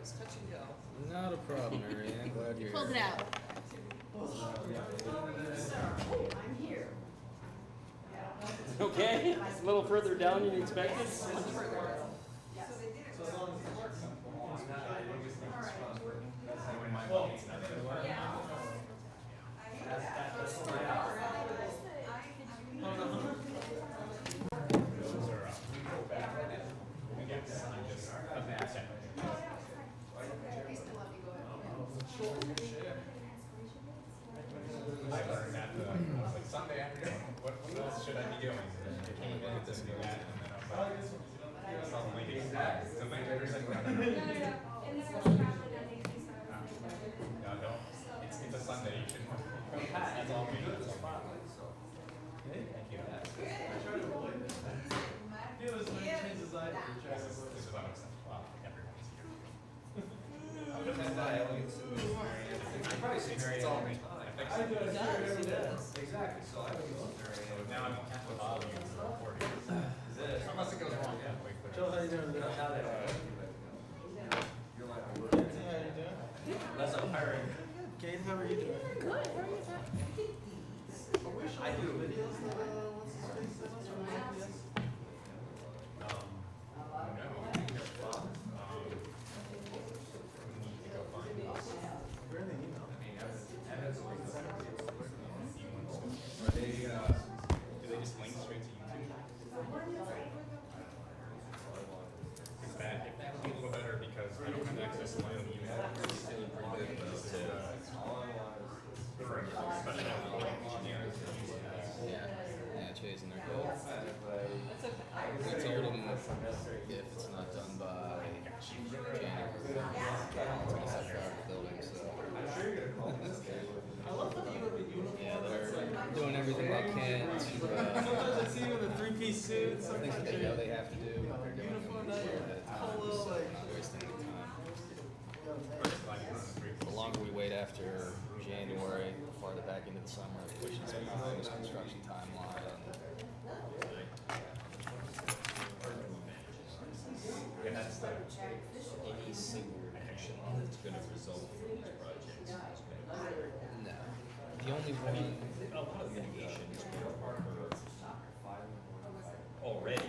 was touch and go. Not a problem, Mary Ann. Glad you're Pulled it here. out. I'm here. Okay, it's a little further down than you expected. Much further. Yes. So as long as it works, I'm cool. I learned that I was like Sunday afternoon. What else should I be doing? I came in this and that, and then I was like, suddenly, so thank you for saying no, don't. It's a Sunday. You shouldn't. That's all we do. Thank you. I try to avoid this. It was many chances I did. This is unacceptable. Well, everyone's here. I probably say Mary Ann all the time. I do it every day. Exactly, so I would use Mary So Ann. now I don't have to bother you for recording. Unless it goes wrong, yeah. Wait for Joe, how you doing? Now that you're like, Nancy, how you doing? unless I'm hiring. Kate, how are you doing? Good, how are you? I do. Videos that, what's his face, that was from CBS? We need to go find these. Where in the email? Are they, Do they just link straight to YouTube? It's bad. That would be a little better because I don't have access to my own email. This is for special engineering. yeah, chasing their goals. That's okay. We told them if it's not done by January, it's gonna set fire to the building, so. I love that you have a uniform. Yeah, they're doing everything they can to, Sometimes I see you in a three-piece suit, things sometimes that they know they have to do, but they're doing uniform, it polo, like. not wasting any time. The The longer we wait after January, the farther back into the summer, it pushes behind this construction timeline. Yeah, that's the. Any single action that's going to result from these projects is going to No. The only one, a lot of mitigation is going to occur already.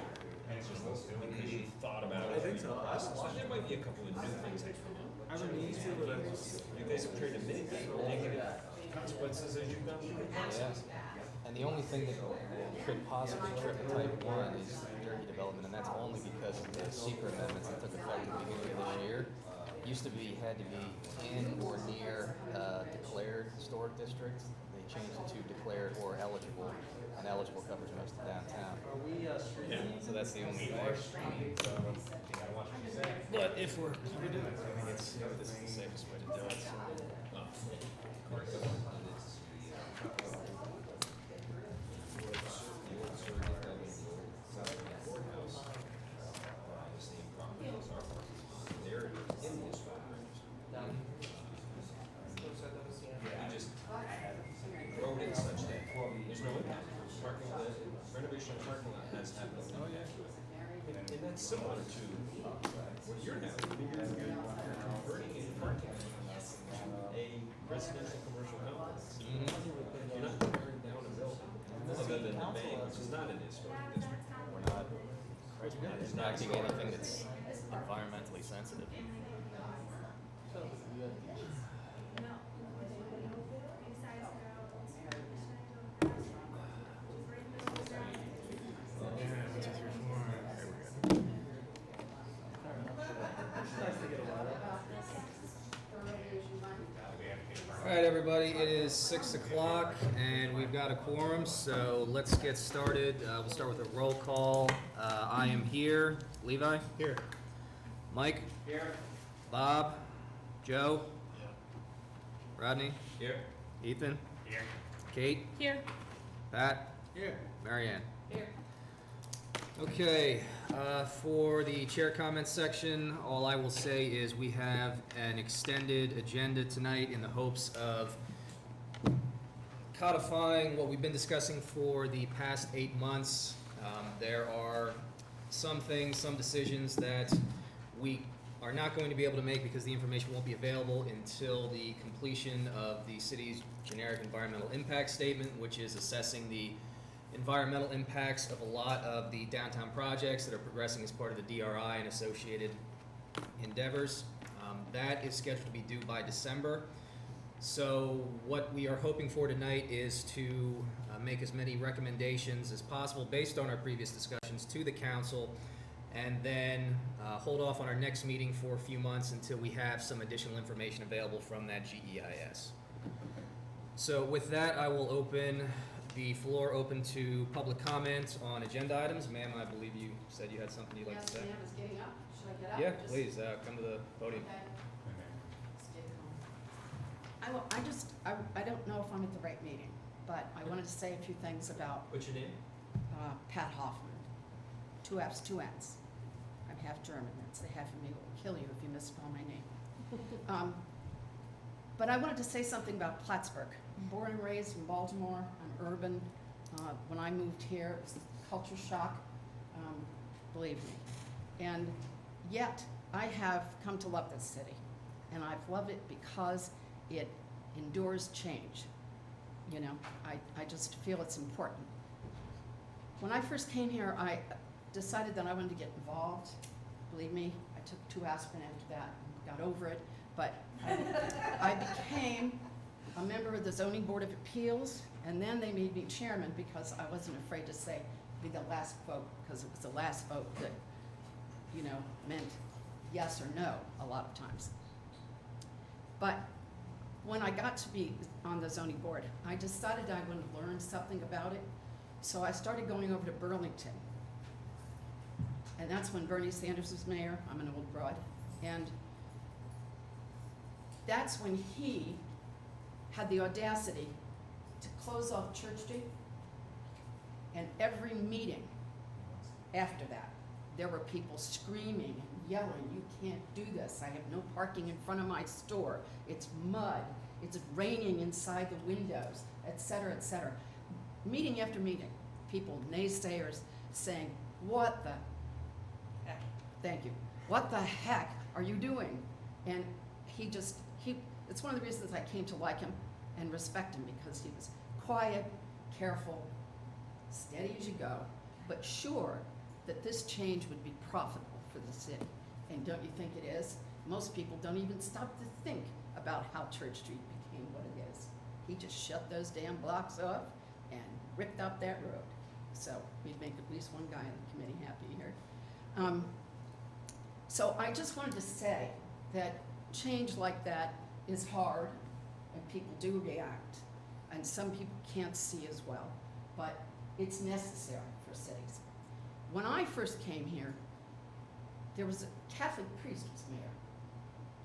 And it's just those two. Because you thought about it. I think so. So there might be a couple of new things that come up. I haven't used to, but I just. You guys have tried to mitigate negative consequences as you've gone through the process. yeah. And the only thing that could possibly trip type 1 is dirty development, and that's only because of the secret amendments that took effect at the beginning of this year. Used to be, had to be in or near declared historic districts. They changed it to declared or eligible, and eligible covers most of downtown. Are we streaming? So that's the only thing. But if we're covered in it, I think this is the safest way to do it. Courthouse, the same properties are they're in this one. We just wrote it such that there's no impact. Parking lot, renovation of parking lot has happened. Oh, yeah. And that's similar to what you're having. You're converting a parking lot to a residential commercial complex. You're not tearing down a building. Other than the bank, which is not an historic district. We're not impacting anything that's environmentally sensitive. All right, everybody, it is 6 o'clock and we've got a quorum, so let's get started. We'll start with a roll call. I am here. Levi? Here. Mike? Here. Bob? Joe? Yeah. Rodney? Here. Ethan? Here. Kate? Here. Pat? Here. Marianne? Here. Okay, for the chair comments section, all I will say is we have an extended agenda tonight in the hopes of codifying what we've been discussing for the past 8 months. There are some things, some decisions that we are not going to be able to make because the information won't be available until the completion of the city's generic environmental impact statement, which is assessing the environmental impacts of a lot of the downtown projects that are progressing as part of the DRI and associated endeavors. That is scheduled to be due by December. So what we are hoping for tonight is to make as many recommendations as possible based on our previous discussions to the council, and then hold off on our next meeting for a few months until we have some additional information available from that GEIS. So with that, I will open the floor open to public comment on agenda items. Ma'am, I believe you said you had something you'd like to say. Yes, ma'am, is getting up. Should I get up? Yeah, or just- please, come to the podium. Okay. Stay calm. I don't know if I'm at the right meeting, but I wanted to say a few things about What's your name? Pat Hoffman. 2 F's, 2 N's. I'm half German. That's the half of me that will kill you if you misspell my name. But I wanted to say something about Plattsburgh. I'm born and raised in Baltimore. I'm urban. When I moved here, it was a culture shock, believe me. And yet, I have come to love this city. And I've loved it because it endures change. You know, I just feel it's important. When I first came here, I decided that I wanted to get involved. Believe me, I took 2 aspirin after that and got over it. But I became a member of the Zoning Board of Appeals, and then they made me chairman because I wasn't afraid to say, be the last vote, because it was the last vote that, you know, meant yes or no a lot of times. But when I got to be on the zoning board, I decided I wanted to learn something about it. So I started going over to Burlington. And that's when Bernie Sanders was mayor. I'm an old broad. And that's when he had the audacity to close off Church Street. And every meeting after that, there were people screaming and yelling, "You can't do this. I have no parking in front of my store. It's mud. It's raining inside the windows," et cetera, et cetera. Meeting after meeting, people, naysayers, saying, "What the heck?" Thank you. "What the heck are you doing?" And it's one of the reasons I came to like him and respect him, because he was quiet, careful, steady as you go, but sure that this change would be profitable for the city. And don't you think it is? Most people don't even stop to think about how Church Street became what it is. He just shut those damn blocks off and ripped up that road. So we'd make at least one guy in the committee happy here. So I just wanted to say that change like that is hard, and people do react, and some people can't see as well, but it's necessary for cities. When I first came here, there was a Catholic priest was mayor.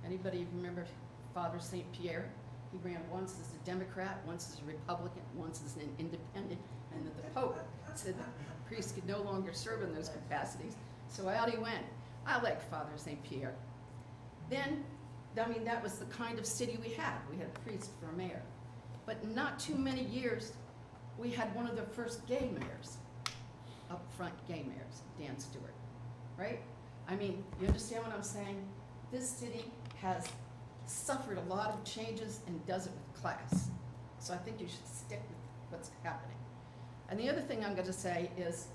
Anybody remember Father St. Pierre? He ran once as a Democrat, once as a Republican, once as an independent, and that the Pope said the priest could no longer serve in those capacities. So out he went. I like Father St. Pierre. Then, I mean, that was the kind of city we had. We had a priest for a mayor. But not too many years, we had one of the first gay mayors, up front gay mayors, Dan Stewart, right? I mean, you understand what I'm saying? This city has suffered a lot of changes and does it with class. So I think you should stick with what's happening. And the other thing I'm going to say is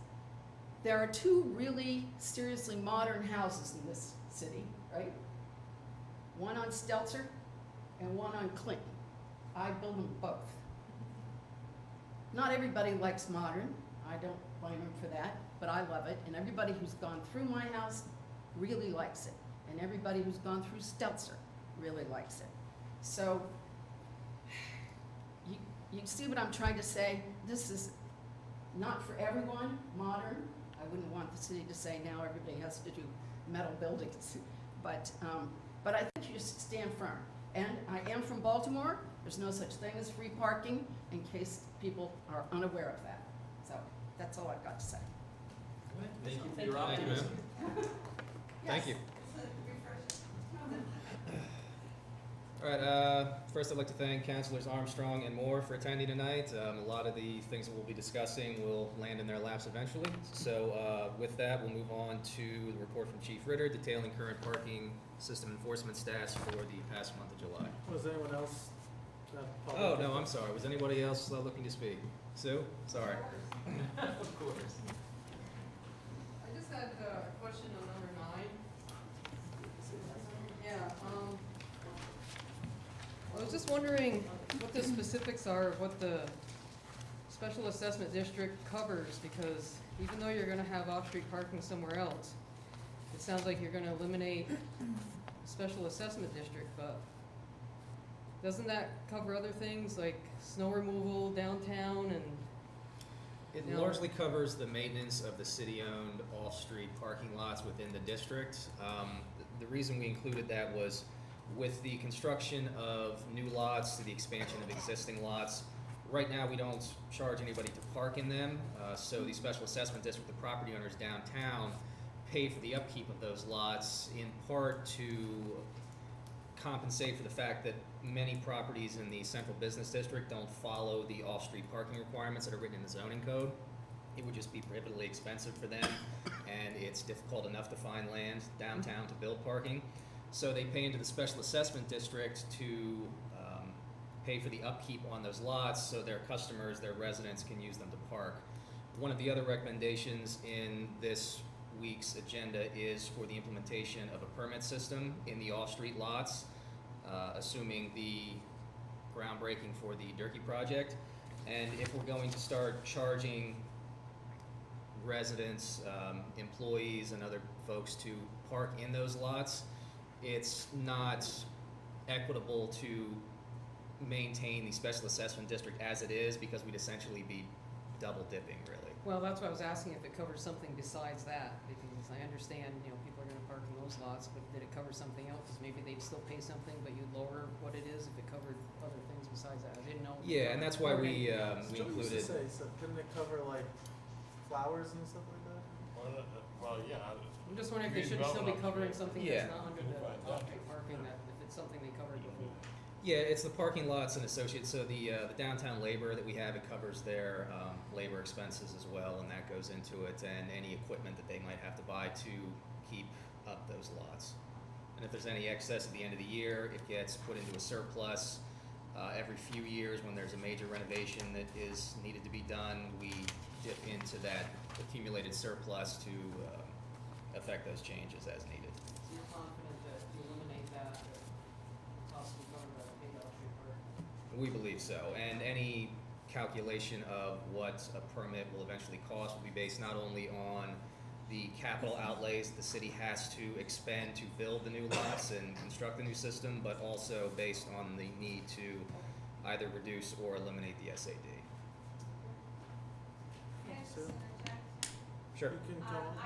there are 2 really seriously modern houses in this city, right? One on Stelzer and one on Clinton. I build them both. Not everybody likes modern. I don't blame them for that, but I love it. And everybody who's gone through my house really likes it. And everybody who's gone through Stelzer really likes it. So you see what I'm trying to say? This is not for everyone, modern. I wouldn't want the city to say now everybody has to do metal buildings. But I think you just stand firm. And I am from Baltimore. There's no such thing as free parking, in case people are unaware of that. So that's all I've got to say. Thank you for your optimism. Thank you. All right, first I'd like to thank Councilors Armstrong and Moore for attending tonight. A lot of the things that we'll be discussing will land in their laps eventually. So With that, we'll move on to the report from Chief Ritter detailing current parking system enforcement stats for the past month of July. Was anyone else? Oh, no, I'm sorry. Was anybody else looking to speak? Sue? Sorry. Of course. I just had a question on number 9. Yeah, I was just wondering what the specifics are of what the special assessment district covers, because even though you're gonna have off-street parking somewhere else, it sounds like you're gonna eliminate special assessment district, but doesn't that cover other things like snow removal downtown and? It No. largely covers the maintenance of the city-owned off-street parking lots within the district. The reason we included that was with the construction of new lots, the expansion of existing lots. Right now, we don't charge anybody to park in them, so the special assessment district, the property owners downtown, pay for the upkeep of those lots in part to compensate for the fact that many properties in the central business district don't follow the off-street parking requirements that are written in the zoning code. It would just be prohibitively expensive for them, and it's difficult enough to find land downtown to build parking. So they pay into the special assessment district to pay for the upkeep on those lots so their customers, their residents can use them to park. One of the other recommendations in this week's agenda is for the implementation of a permit system in the off-street lots, assuming the groundbreaking for the Durkee project. And if we're going to start charging residents, employees, and other folks to park in those lots, it's not equitable to maintain the special assessment district as it is, because we'd essentially be double dipping, really. Well, that's why I was asking if it covers something besides that, because I understand, people are gonna park in those lots, but did it cover something else? Maybe they'd still pay something, but you'd lower what it is if it covered other things besides that. I didn't know. Yeah, and that's why we Still used included. to say, so couldn't it cover like flowers and stuff like that? Well, yeah. I'm just wondering if they should still be covering something Yeah. that's not under the off-street parking, that if it's something they covered before. Yeah, it's the parking lots and associates, so the downtown labor that we have, it covers their labor expenses as well, and that goes into it, and any equipment that they might have to buy to keep up those lots. And if there's any excess at the end of the year, it gets put into a surplus. Every few years, when there's a major renovation that is needed to be done, we dip into that accumulated surplus to affect those changes as needed. So you're confident that if you eliminate that, the cost will cover the paid off-street parking? We believe so, and any calculation of what a permit will eventually cost will be based not only on the capital outlays the city has to expend to build the new lots and construct the new system, but also based on the need to either reduce or eliminate the SAD. Can I just Sue? interject? Sure. You can come on. It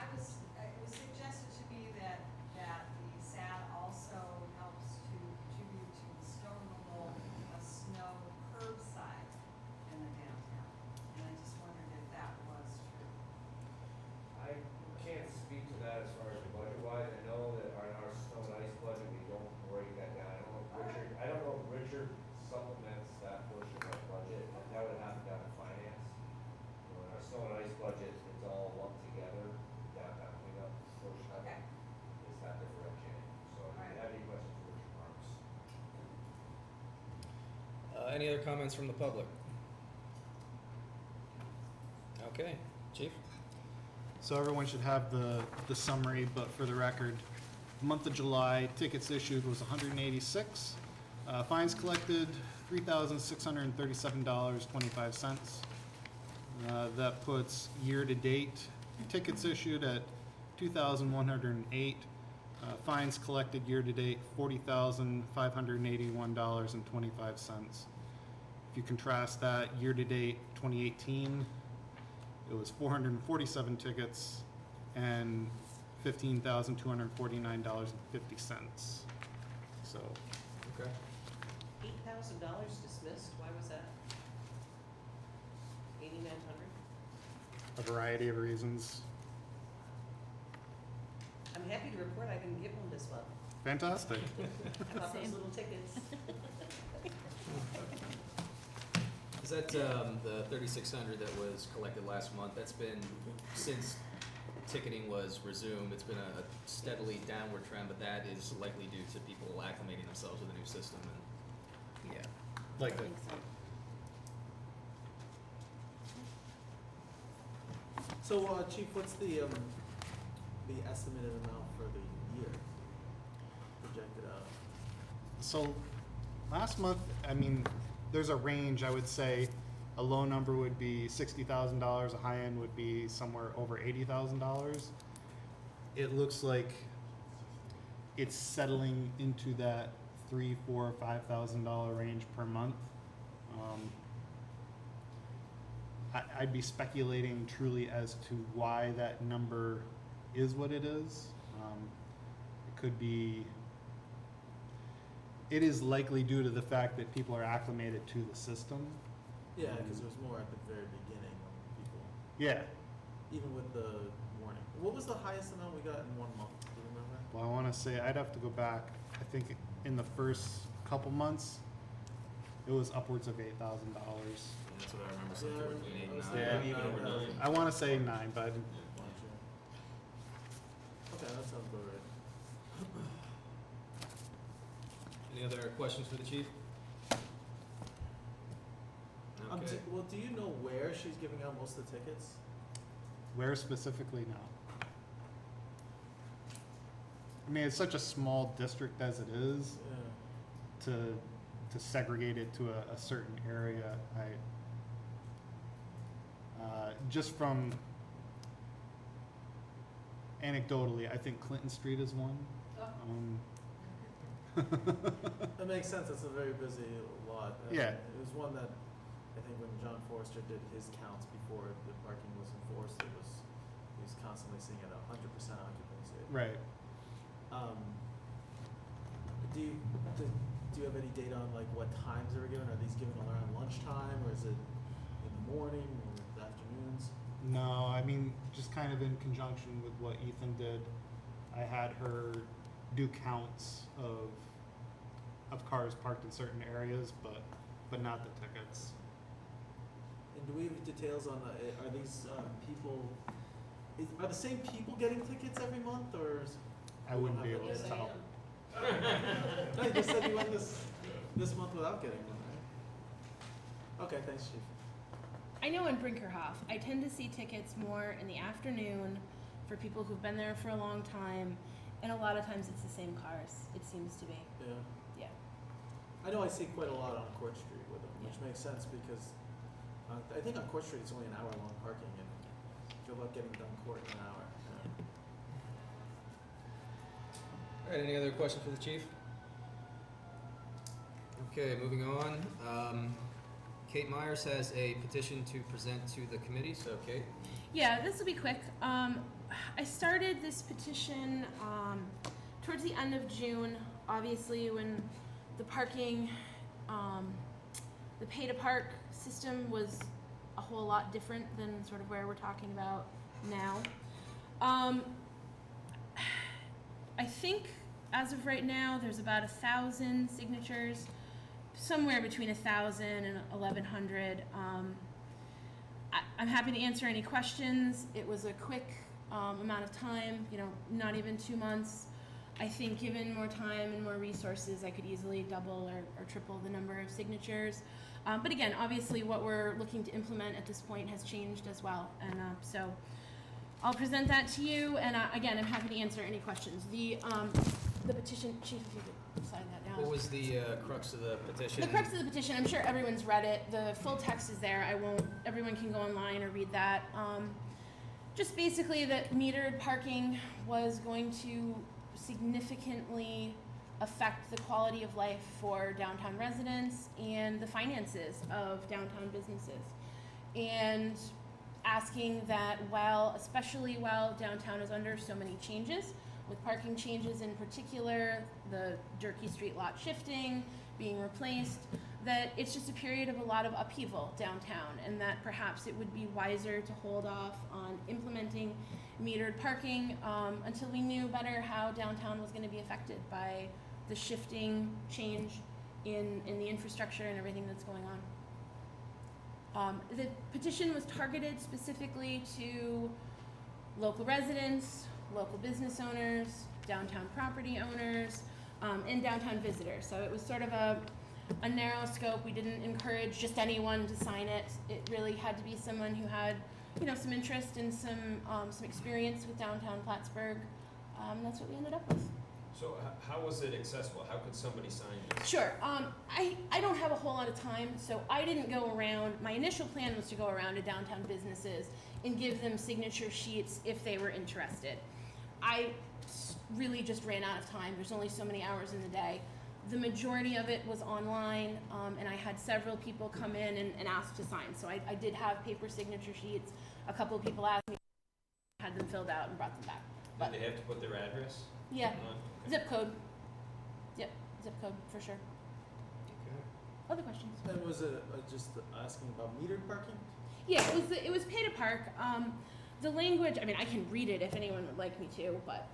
was suggested to me that the SAD also helps to contribute to the snow removal of snow curbside in the downtown. And I just wondered if that was true. I can't speak to that as far as budget wise. I know that on our snow and ice budget, we don't break that down. I don't know if Richard supplements that portion of our budget, and that would happen down in finance. In our snow and ice budget, it's all lumped together, downtown cleanup portion of it Okay. is not differentiating. So if you have any questions for Richard Marks. Any other comments from the public? Okay, Chief? So everyone should have the summary, but for the record, month of July, tickets issued was 186. Fines collected, $3,637.25. That puts year-to-date tickets issued at 2,108. Fines collected year-to-date, $40,581.25. If you contrast that, year-to-date 2018, it was 447 tickets and $15,249.50. So, Okay. $8,000 dismissed, why was that? 8,900? a variety of reasons. I'm happy to report I didn't get one this month. Fantastic. I bought those little tickets. Is that the 3,600 that was collected last month? That's been since ticketing was resumed. It's been a steadily downward trend, but that is likely due to people acclimating themselves with the new system and, yeah. Like, I think so. So, Chief, what's the estimated amount for the year projected out? so last month, I mean, there's a range. I would say a low number would be $60,000, a high end would be somewhere over $80,000. It looks like it's settling into that $3,000, $4,000, $5,000 range per month. I'd be speculating truly as to why that number is what it is. It could be, it is likely due to the fact that people are acclimated to the system. Yeah, because there was more at the very beginning when people, Yeah, even with the warning. What was the highest amount we got in 1 month? Do you remember? well, I want to say, I'd have to go back. I think in the first couple months, it was upwards of $8,000. That's what I remember, something Yeah, between 8 I and was 9. thinking Yeah, even over 9. I want to say 9, but I didn't. Okay, that sounds about right. Any other questions for the chief? Okay. Well, do you know where she's giving out most of the tickets? Where specifically now? I mean, it's such a small district as it is, Yeah. to segregate it to a certain area. Just from anecdotally, I think Clinton Street is one. That makes sense. It's a very busy lot. Yeah. It was one that I think when John Forrester did his counts before the parking was enforced, he was constantly seeing it 100% occupancy. Right. Do you have any data on like what times they were given? Are these given around lunchtime, or is it in the morning or the afternoons? No, I mean, just kind of in conjunction with what Ethan did, I had her do counts of cars parked in certain areas, but not the tickets. And do we have details on are these people? Are the same people getting tickets every month, or? I wouldn't be able to Yes, I tell. am. No, you just said you went this month without getting one, right? Okay, thanks, Chief. I know in Brinkerhoff, I tend to see tickets more in the afternoon for people who've been there for a long time, and a lot of times it's the same cars, it seems to be. Yeah. Yeah. I know I see quite a lot on Court Street with them, which Yeah. makes sense because I think on Court Street it's only an hour-long parking, and good luck getting done court in an hour. Yeah. All right, any other questions for the chief? Okay, moving on. Kate Myers has a petition to present to the committee, so Kate? Yeah, this will be quick. I started this petition towards the end of June, obviously when the parking, the pay to park system was a whole lot different than sort of where we're talking about now. I think as of right now, there's about 1,000 signatures, somewhere between 1,000 and 1,100. I'm happy to answer any questions. It was a quick amount of time, not even 2 months. I think given more time and more resources, I could easily double or triple the number of signatures. But again, obviously what we're looking to implement at this point has changed as well. And so I'll present that to you. And again, I'm happy to answer any questions. The petition, Chief, if you could sign that down. What was the crux of the petition? The crux of the petition, I'm sure everyone's read it. The full text is there. Everyone can go online or read that. Just basically that metered parking was going to significantly affect the quality of life for downtown residents and the finances of downtown businesses. And asking that especially while downtown is under so many changes, with parking changes in particular, the Jerky Street lot shifting, being replaced, that it's just a period of a lot of upheaval downtown, and that perhaps it would be wiser to hold off on implementing metered parking until we knew better how downtown was going to be affected by the shifting change in the infrastructure and everything that's going on. The petition was targeted specifically to local residents, local business owners, downtown property owners, and downtown visitors. So it was sort of a narrow scope. We didn't encourage just anyone to sign it. It really had to be someone who had, some interest and some experience with downtown Plattsburgh. That's what we ended up with. So how was it accessible? How could somebody sign this? Sure. I don't have a whole lot of time, so I didn't go around. My initial plan was to go around to downtown businesses and give them signature sheets if they were interested. I really just ran out of time. There's only so many hours in the day. The majority of it was online, and I had several people come in and ask to sign. So I did have paper signature sheets. A couple of people asked me, had them filled out and brought them back. But Did they have to put their address? yeah, on? Okay. zip code. Yep, zip code for sure. Other questions? And was it just asking about metered parking? Yeah, it was pay to park. The language, I mean, I can read it if anyone would like me to, but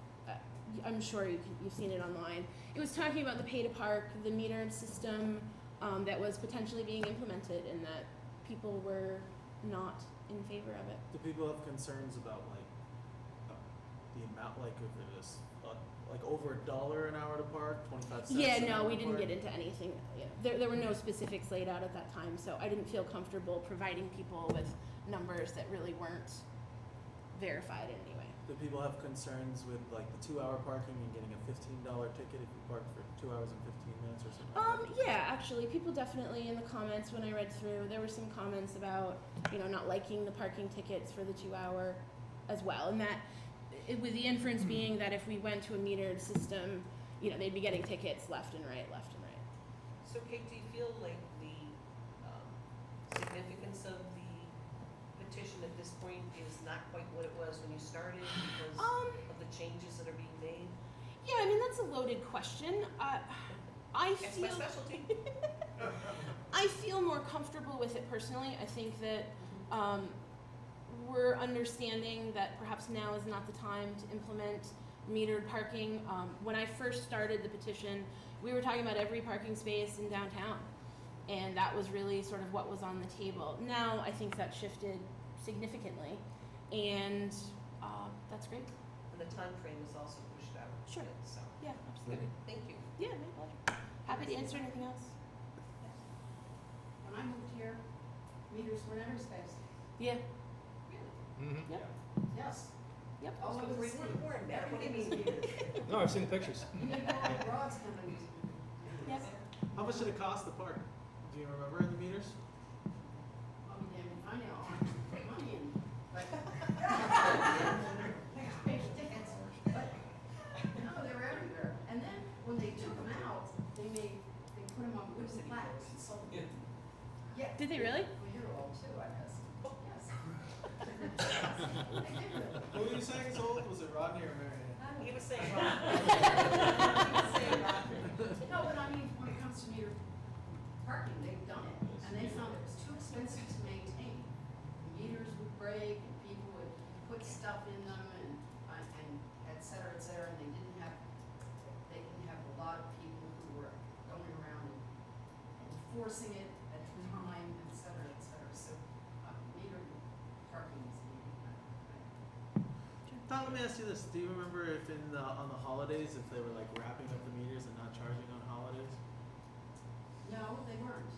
I'm sure you've seen it online. It was talking about the pay to park, the metered system that was potentially being implemented, and that people were not in favor of it. Do people have concerns about the amount, like if it was like over $1 an hour to park, 25 cents? Yeah, an hour no, we to didn't park? get into anything. Yeah, there were no specifics laid out at that time, so I didn't feel comfortable providing people with numbers that really weren't verified in any way. Do people have concerns with like the 2-hour parking and getting a $15 ticket if you park for 2 hours and 15 minutes or something? like that? Yeah, actually, people definitely in the comments when I read through, there were some comments about, not liking the parking tickets for the 2-hour as well, and that, with the inference being that if we went to a metered system, they'd be getting tickets left and right. So Kate, do you feel like the significance of the petition at this point is not quite what it was when you started because of the changes that are being made? Yeah, I mean, that's a loaded question. I It's my feel specialty. I feel more comfortable with it personally. I think that we're understanding that perhaps now is not the time to implement metered parking. When I first started the petition, we were talking about every parking space in downtown, and that was really sort of what was on the table. Now I think that shifted significantly, and that's great. And the time frame is also pushed out. Sure. a bit, So, Yeah, absolutely. thank you. Yeah, my pleasure. Happy to answer anything else. When I moved here, meters were never space. Yeah. Mm-hmm. Yep. Yes. Yep. All over the We city. weren't born back. What do you Everything mean? was metered. No, I've seen the pictures. You need all rods coming. Yep. How much did it cost to park? Do you remember in the meters? I'll be damned if I know. I put money in, but. Pay tickets, but, no, they were everywhere. And then, when they took them out, they put them on wooden plaques and sold them. Yeah. Did they really? Well, you're old too, I guess. Yes. Who were you saying is old? Was it Rodney or Mary Ann? He was saying, No, but I mean, when it comes to meter parking, they've done it, and they found it was too expensive to maintain. Meters would break, and people would put stuff in them, and et cetera, and they didn't have a lot of people who were going around and enforcing it at the time, et cetera, so, meter parking is needed. Tom, let me ask you this. Do you remember if on the holidays, if they were like wrapping up the meters and not charging on holidays? No, they weren't.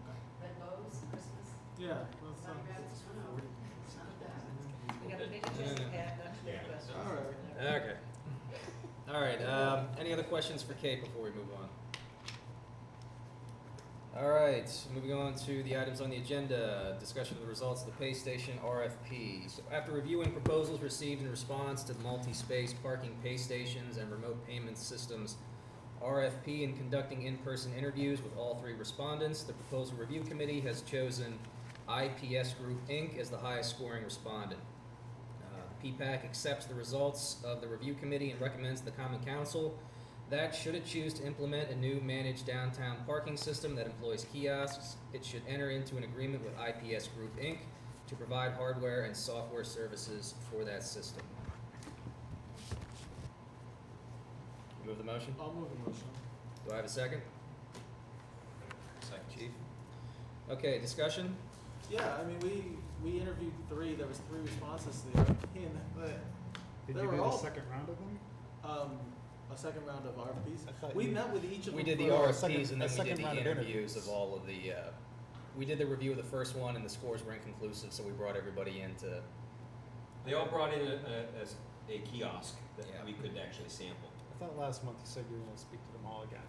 Okay. Red bows, Christmas, Yeah. Well, Sunny Rabbits, no, it's not that. we got a big agenda, Pat, not too many questions. All right. Okay. All right, any other questions for Kate before we move on? All right, moving on to the items on the agenda, discussion of the results of the pay station RFP. So after reviewing proposals received in response to the multi-space parking pay stations and remote payment systems RFP and conducting in-person interviews with all 3 respondents, the proposal review committee has chosen IPS Group Inc. as the highest scoring respondent. The PPAC accepts the results of the review committee and recommends to the Common Council that should it choose to implement a new managed downtown parking system that employs kiosks, it should enter into an agreement with IPS Group Inc. to provide hardware and software services for that system. You move the motion? I'll move the motion. Do I have a second? Second. Chief? Okay, discussion? Yeah, I mean, we interviewed 3, there was 3 responses to the RFP, and Did they you were do all, the second round of them? a second round of RFPs. I thought We you- met with each of them. We did the for- RFPs and then we did second the round of interviews interviews. of all of the, we did the review of the first one and the scores were inconclusive, so we brought everybody in to, They all brought in a kiosk that Yeah. we could actually sample. I thought last month you said you were gonna speak to them all again,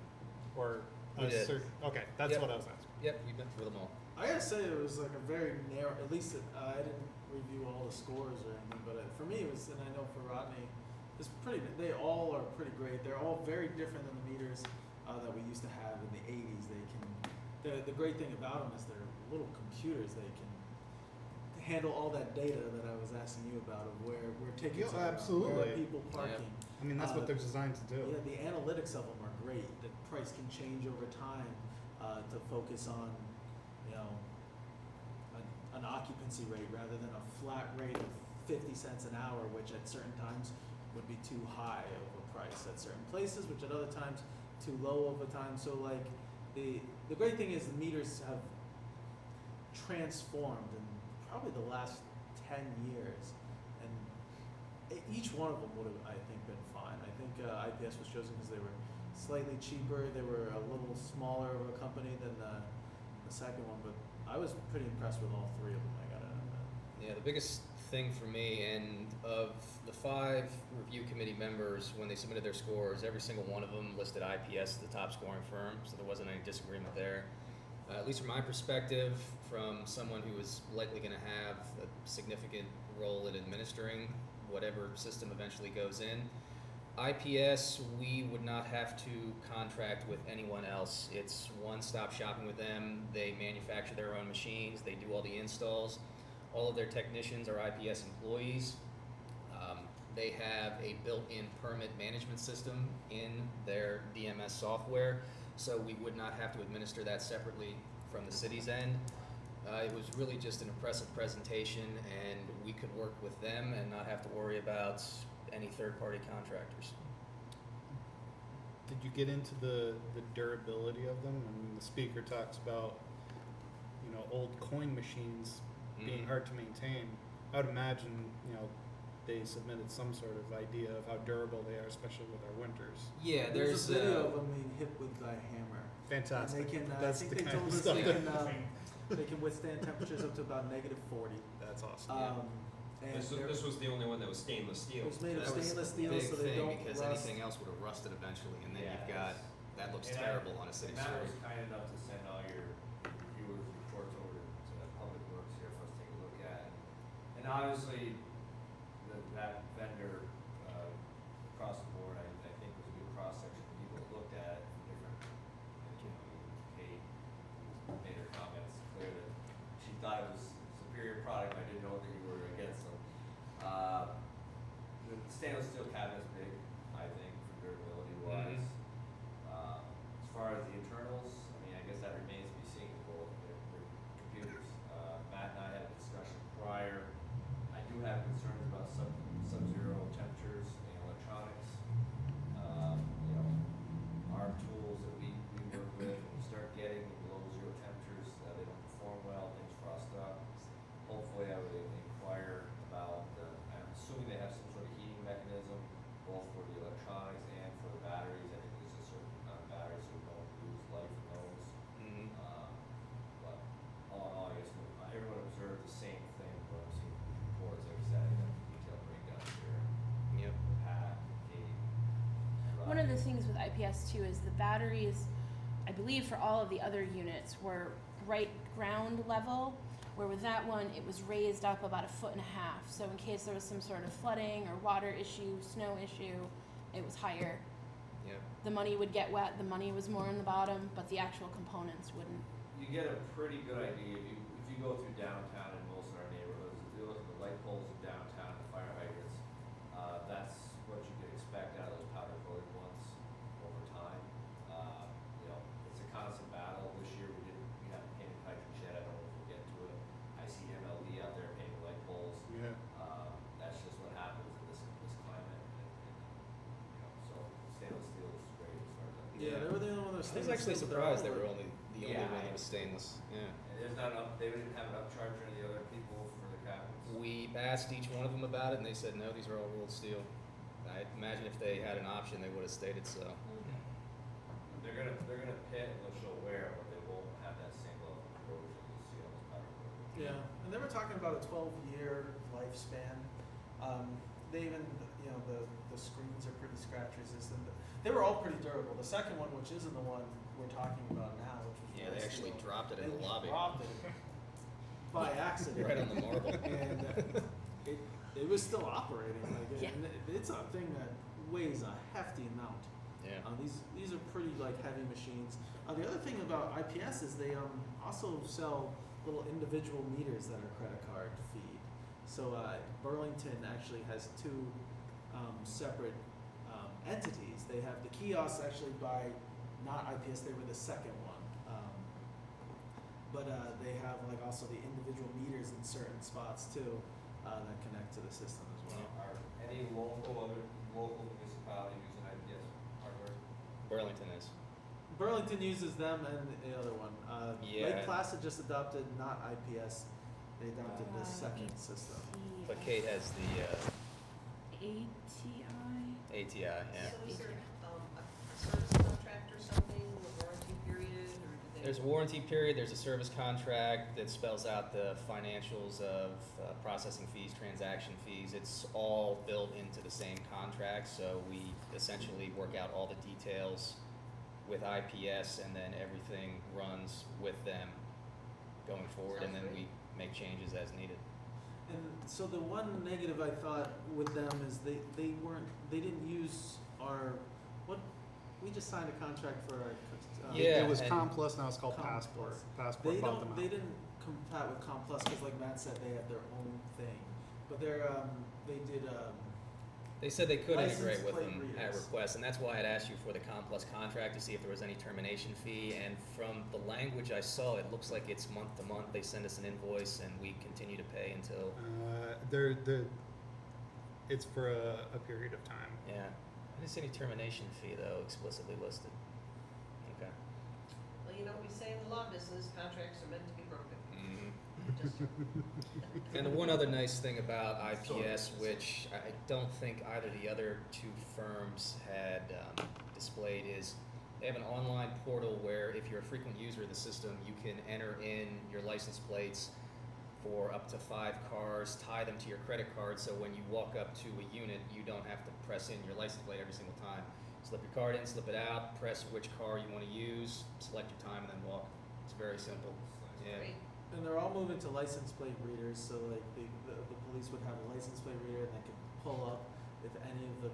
or We a did. certain, okay, that's Yep. what I was asking. yep, we went through them all. I gotta say, it was like a very narrow, at least I didn't review all the scores or anything, but for me it was, and I know for Rodney, it's pretty, they all are pretty great. They're all very different than the meters that we used to have in the 80s. The great thing about them is they're little computers. They can handle all that data that I was asking you about of where tickets Yeah, are, absolutely. where are people parking. I mean, that's what they're designed to do. Yeah, the analytics of them are great. The price can change over time to focus on, you know, an occupancy rate rather than a flat rate of 50 cents an hour, which at certain times would be too high of a price at certain places, which at other times too low of a time. So like the great thing is the meters have transformed in probably the last 10 years, and each one of them would have, I think, been fine. I think IPS was chosen because they were slightly cheaper. They were a little smaller of a company than the second one, but I was pretty impressed with all 3 of them. I gotta admit. Yeah, the biggest thing for me, and of the 5 review committee members, when they submitted their scores, every single one of them listed IPS as the top scoring firm, so there wasn't any disagreement there. At least from my perspective, from someone who is likely going to have a significant role in administering whatever system eventually goes in, IPS, we would not have to contract with anyone else. It's one-stop shopping with them. They manufacture their own machines. They do all the installs. All of their technicians are IPS employees. They have a built-in permit management system in their DMS software, so we would not have to administer that separately from the city's end. It was really just an impressive presentation, and we could work with them and not have to worry about any third-party contractors. Did you get into the durability of them? I mean, the speaker talks about, you know, old coin machines being hard to maintain. I would imagine, you know, they submitted some sort of idea of how durable they are, especially with our winters. Yeah, There's a video of them being hit with a hammer. Fantastic. And they can, That's I the think they kind told of us stuff they that- can, they can withstand temperatures up to about -40. That's awesome. And This was the only one that was stainless it steel. was made of That was stainless a steel, big so they thing, don't because rust. anything else would have rusted eventually, and then Yeah, you've got, that looks And terrible on a city Matt street. was kind enough to send all your reviewers' reports over to Public Works here for us to take a look at. And obviously, that vendor, across the board, I think was a good cross-section of people that looked at it from different, you know, Kate made her comments clear that she thought it was a superior product, I didn't know that you were against them. The stainless steel cabinet's big, I think, for durability wise. As far as the internals, I mean, I guess that remains to be seen. Well, they're computers. Matt and I had a discussion prior. I do have concerns about sub-zero temperatures in electronics. You know, our tools that we work with, when you start getting below 0 temperatures, they don't perform well, things frost up. Hopefully, I would inquire about, I'm assuming they have some sort of heating mechanism, both for the electronics and for the batteries. I think there's a certain amount of batteries, so we don't lose life in those. Mhm. But all in all, I guess everyone observed the same thing, but I'm seeing reports every Saturday, that detailed breakdowns here. Yep. Pat, Katie. One of the things with IPS too is the batteries, I believe for all of the other units, were right ground level, where with that one, it was raised up about 1.5 feet. So in case there was some sort of flooding or water issue, snow issue, it was higher. Yep. The money would get wet, the money was more in the bottom, but the actual components wouldn't. You get a pretty good idea if you go through downtown in most of our neighborhoods, if you look at the light poles in downtown, the fire hydrants, that's what you could expect out of those powder coated ones over time. You know, it's a constant battle. This year we haven't painted hydrants yet. I don't know if we'll get to it. I see MLD out there painting light poles. Yeah. That's just what happens in this climate. And, you know, so stainless steel is great as far as I'm Yeah, they were the only one that was I was stainless actually steel, but they're surprised all they were like- only the the only one that was stainless, yeah. And there's not they didn't have an upcharge for any other people for the cabinets? We asked each one of them about it, and they said, no, these are all rolled steel. I imagine if they had an option, they would have stated so. They're gonna pit and they'll show wear, but they won't have that same level of corrosion you see on the powder coating. Yeah, and they were talking about a 12-year lifespan. They even, you know, the screens are pretty scratch resistant. They were all pretty durable. The second one, which isn't the one we're talking about now, which was Yeah, they actually dropped it in the they lobby. dropped it by accident. Right on the marble. And it was still operating. Like, Yeah. and it's a thing that weighs a hefty amount. Yeah. These are pretty like heavy machines. The other thing about IPS is they also sell little individual meters that are credit card feed. So Burlington actually has two separate entities. They have the kiosks actually by not IPS, they were the second one. But they have like also the individual meters in certain spots too that connect to the system as well. Are any local municipality using IPS hardware? Burlington is. Burlington uses them and the other one. Yeah. Lake Placid just adopted not IPS, they adopted the second system. But Kate has the ATI. ATI, yeah. So is there, a service contract or something, a warranty period, or do they? There's a warranty period, there's a service contract that spells out the financials of processing fees, transaction fees. It's all built into the same contract, so we essentially work out all the details with IPS, and then everything runs with them going forward, and then Sounds we make changes as needed. And so the one negative I thought with them is they didn't use we just signed a contract for our. Yeah, It was and- ComPlus, now it's called ComPlus. Passport. Passport bought them out. They didn't compete with ComPlus because like Matt said, they have their own thing. But they did, They said they could License integrate with plate them at readers. request, and that's why I'd asked you for the ComPlus contract to see if there was any termination fee, and from the language I saw, it looks like it's month to month. They send us an invoice and we continue to pay until, It's for a period of time. yeah. I didn't see any termination fee though explicitly listed. Okay. Well, you know what we say in the law business, contracts are meant to be broken. Mhm. Just, And the one other nice thing about IPS, which I don't think either the other two firms had displayed, is they have an online portal where if you're a frequent user of the system, you can enter in your license plates for up to 5 cars, tie them to your credit card, so when you walk up to a unit, you don't have to press in your license plate every single time. Slip your card in, slip it out, press which car you want to use, select your time, and then walk. It's very simple. Yeah. great. and they're all moving to license plate readers. So like the police would have a license plate reader and they could pull up if any of the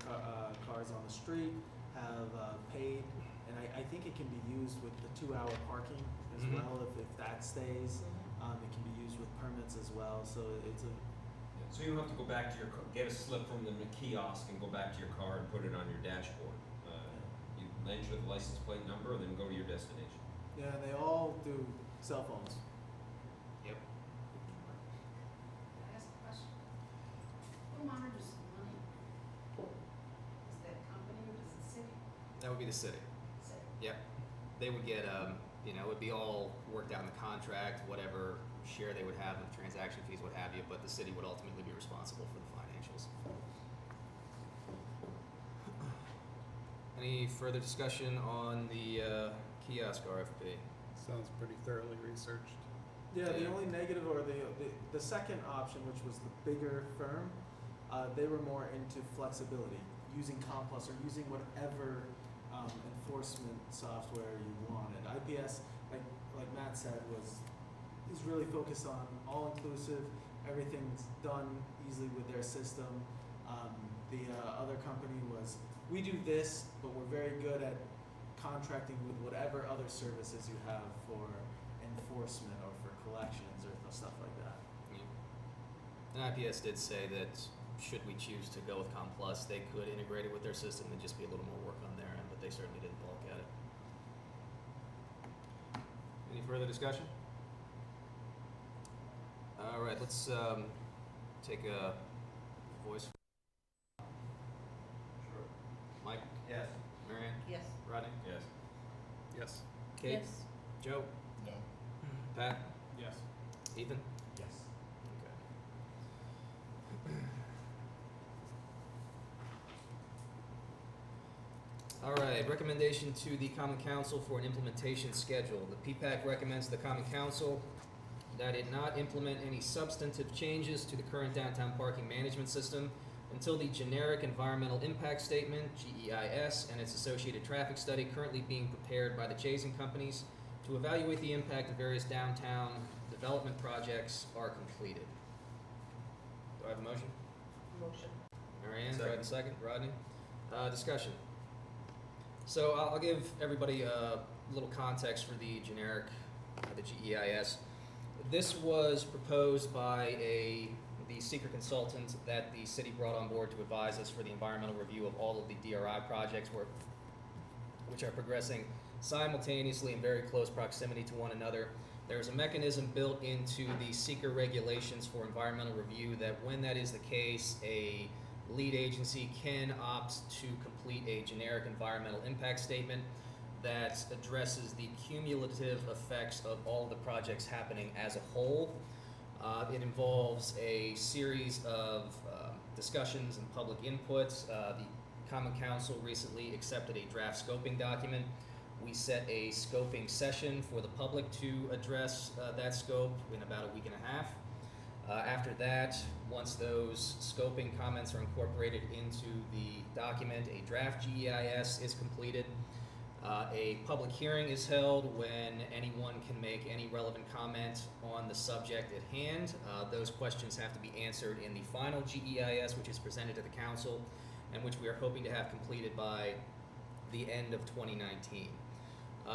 cars on the street have paid. And I think it can be used with the 2-hour parking as Mhm. well if that stays. It can be used with permits as well. So it's a So you don't have to go back to your, get a slip from the kiosk and go back to your car and put it on your dashboard. You enter the license plate number and then go to your destination. yeah. They all do cell phones. Yep. Can I ask a question? Who monitors the money? Is that company or is it city? That would be the city. City. Yep. They would get, it would be all worked out in the contract, whatever share they would have of transaction fees, what have you, but the city would ultimately be responsible for the financials. Any further discussion on the kiosk RFP? Sounds pretty thoroughly researched. Yeah, the Yeah. only negative or the second option, which was the bigger firm, they were more into flexibility, using ComPlus or using whatever enforcement software you wanted. IPS, like Matt said, is really focused on all inclusive. Everything's done easily with their system. The other company was, we do this, but we're very good at contracting with whatever other services you have for enforcement or for collections or stuff like that. And IPS did say that should we choose to go with ComPlus, they could integrate it with their system and just be a little more work on their end, but they certainly didn't balk at it. Any further discussion? All right, let's take a voice. Sure. Mike, Yes. Marianne, Yes. Rodney, Yes. Yes. Kate, Yes. Joe, Pat? Yes. Ethan? Yes. Okay. All right, recommendation to the Common Council for an implementation schedule. The PPAC recommends to the Common Council that it not implement any substantive changes to the current downtown parking management system until the generic environmental impact statement, GEIS, and its associated traffic study currently being prepared by the Chazen companies to evaluate the impact of various downtown development projects are completed. Do I have a motion? Motion. Marianne, do I have a second? Rodney? Discussion. So I'll give everybody a little context for the generic, the GEIS. This was proposed by the seeker consultant that the city brought on board to advise us for the environmental review of all of the DRI projects which are progressing simultaneously in very close proximity to one another. There's a mechanism built into the seeker regulations for environmental review that when that is the case, a lead agency can opt to complete a generic environmental impact statement that addresses the cumulative effects of all the projects happening as a whole. It involves a series of discussions and public inputs. The Common Council recently accepted a draft scoping document. We set a scoping session for the public to address that scope in about a week and a half. After that, once those scoping comments are incorporated into the document, a draft GEIS is completed. A public hearing is held when anyone can make any relevant comment on the subject at hand. Those questions have to be answered in the final GEIS, which is presented to the council, and which we are hoping to have completed by the end of 2019.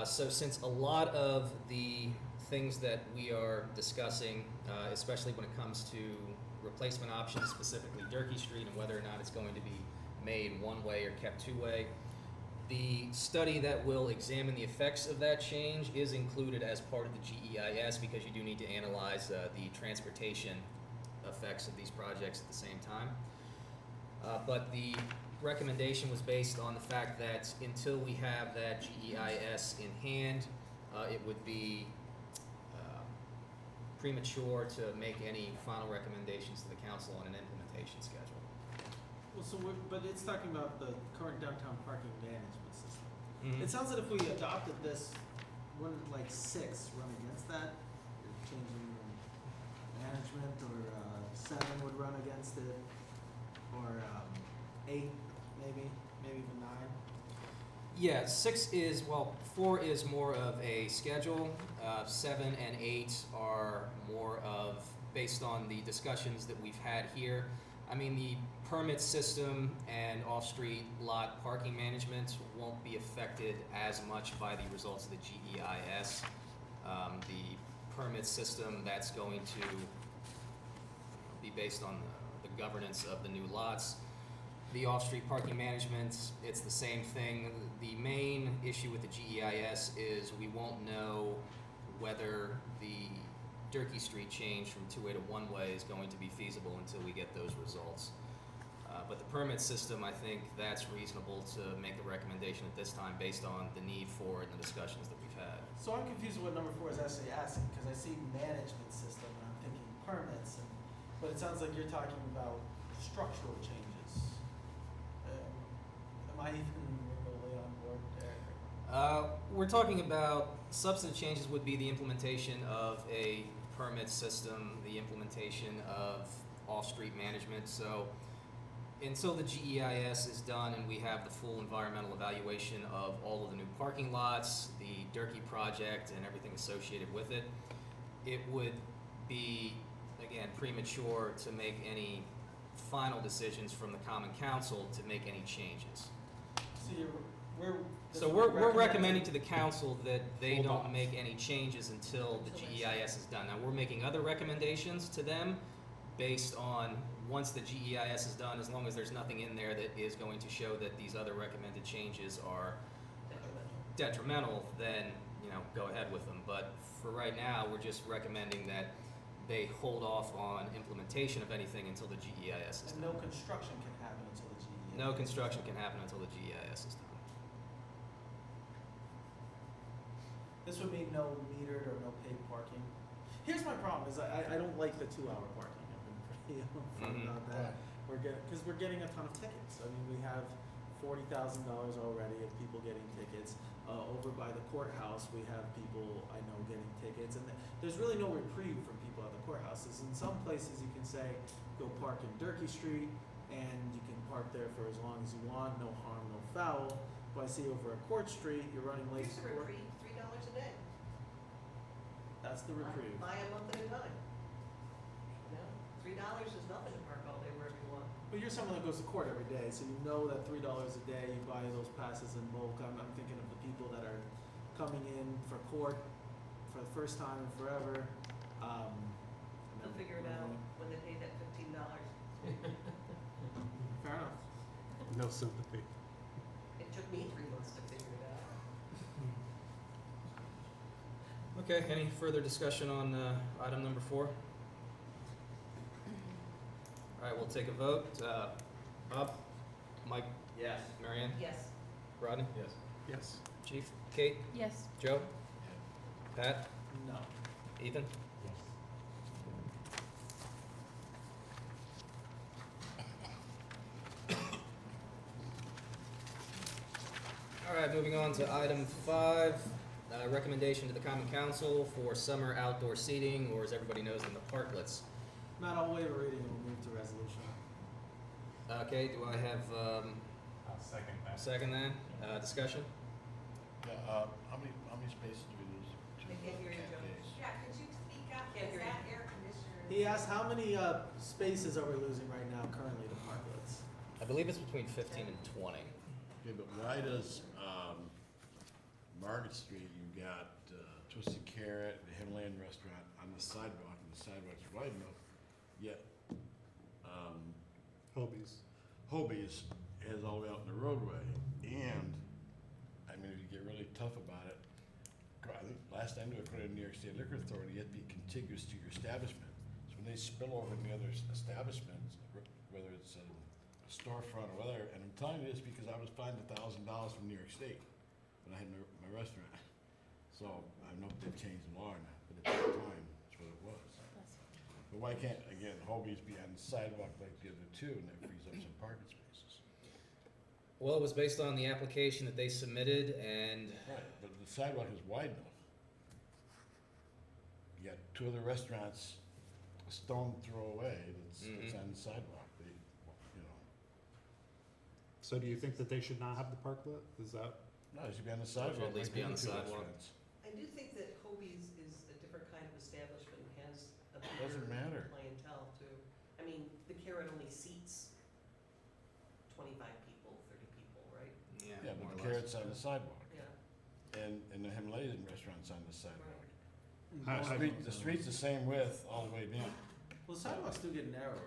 So since a lot of the things that we are discussing, especially when it comes to replacement options, specifically Durkee Street, and whether or not it's going to be made one-way or kept two-way, the study that will examine the effects of that change is included as part of the GEIS because you do need to analyze the transportation effects of these projects at the same time. But the recommendation was based on the fact that until we have that GEIS in hand, it would be premature to make any final recommendations to the council on an implementation schedule. Well, so but it's talking about the current downtown parking management system. Mhm. It sounds that if we adopted this, wouldn't like 6 run against that? Changing management, or 7 would run against it, or 8 maybe even 9. Yeah, 4 is more of a schedule. 7 and 8 are more of based on the discussions that we've had here. I mean, the permit system and off-street lot parking management won't be affected as much by the results of the GEIS. The permit system, that's going to be based on the governance of the new lots. The off-street parking management, it's the same thing. The main issue with the GEIS is we won't know whether the Durkee Street change from two-way to one-way is going to be feasible until we get those results. But the permit system, I think that's reasonable to make the recommendation at this time based on the need for it and the discussions that we've had. So I'm confused with what number 4 is actually asking, because I see management system and I'm thinking permits, but it sounds like you're talking about structural changes. Am I even remotely on board there? We're talking about substantive changes would be the implementation of a permit system, the implementation of off-street management. So until the GEIS is done and we have the full environmental evaluation of all of the new parking lots, the Durkee project, and everything associated with it, it would be, again, premature to make any final decisions from the Common Council to make any changes. So we're recommending to the council that they Hold don't on. make any changes until the GEIS is done. Now, we're making other recommendations to them based on once the GEIS is done, as long as there's nothing in there that is going to show that these other recommended changes are detrimental, then, go ahead with them. But for right now, we're just recommending that they hold off on implementation of anything until the GEIS is And done. no construction can happen until the GEIS. No construction can happen until the GEIS is done. This would mean no metered or no paid parking. Here's my problem, is I don't like the 2-hour parking. I've been pretty upfront about that. Because we're getting a ton of tickets. I mean, we have $40,000 already of people getting tickets. Over by the courthouse, we have people I know getting tickets, and there's really no reprieve from people at the courthouses. In some places, you can say, go park in Durkee Street, and you can park there for as long as you want, no harm, no foul. But I see over at Court Street, you're running late Here's to a court. reprieve, $3 a day. That's the reprieve. Buy a month at a time. You know, $3 is nothing to park all day wherever you want. But you're someone that goes to court every day, so you know that $3 a day, you buy those passes in bulk. I'm thinking of the people that are coming in for court for the first time and forever. They'll figure it out when they pay that $15. Fair enough. No sympathy. It took me 3 months to figure it out. Okay, any further discussion on item number 4? All right, we'll take a vote. Bob? Mike? Yes. Marianne? Yes. Rodney? Yes. Yes. Chief? Kate? Yes. Joe? Pat? No. Ethan? All right, moving on to item 5, recommendation to the Common Council for summer outdoor seating, or as everybody knows, in the parklets. Matt, I'll waive a reading and we'll move to resolution. Okay, do I have I'll second that. second then? Discussion? Yeah, how many spaces do we lose? I can't hear you, Joe. Cafes? Yeah, could you speak up? Can't Is hear that air conditioner? He asked how many spaces are we losing right now currently to parklets? I believe it's between 15 and 20. Okay, but why does, Market Street, you got, Twisted Carrot, the Himalayan Restaurant on the sidewalk, and the sidewalk's wide enough, yet, Hobie's. Hobie's is all the way out in the roadway, and, I mean, if you get really tough about it, I think last time they put it in New York State Liquor Authority, you have to be contiguous to your establishment. So when they spill over in the other establishments, whether it's a storefront or whatever, and I'm telling you this because I was fined $1,000 from New York State when I had my restaurant. So I don't know if they've changed the law or not, but at that time, that's what it was. But why can't, again, Hobie's be on the sidewalk like the other two, and that frees up some parking spaces? Well, it was based on the application that they submitted, and Right, but the sidewalk is wide enough. You got two other restaurants, a stone throw away, that's on the sidewalk, they, you know. So do you think that they should not have the parklet? Is that? No, it should be on the Or sidewalk. at least like be on the two sidewalk. restaurants. I do think that Hobie's is a different kind of establishment, has a Doesn't bigger matter. clientele too. I mean, the Carrot only seats 25 people, 30 people, right? Yeah, more but the or less. Carrot's on the sidewalk, Yeah. and the Himalayan restaurant's on the sidewalk. The I- street's the same width all the way down. Well, the sidewalks do get narrower.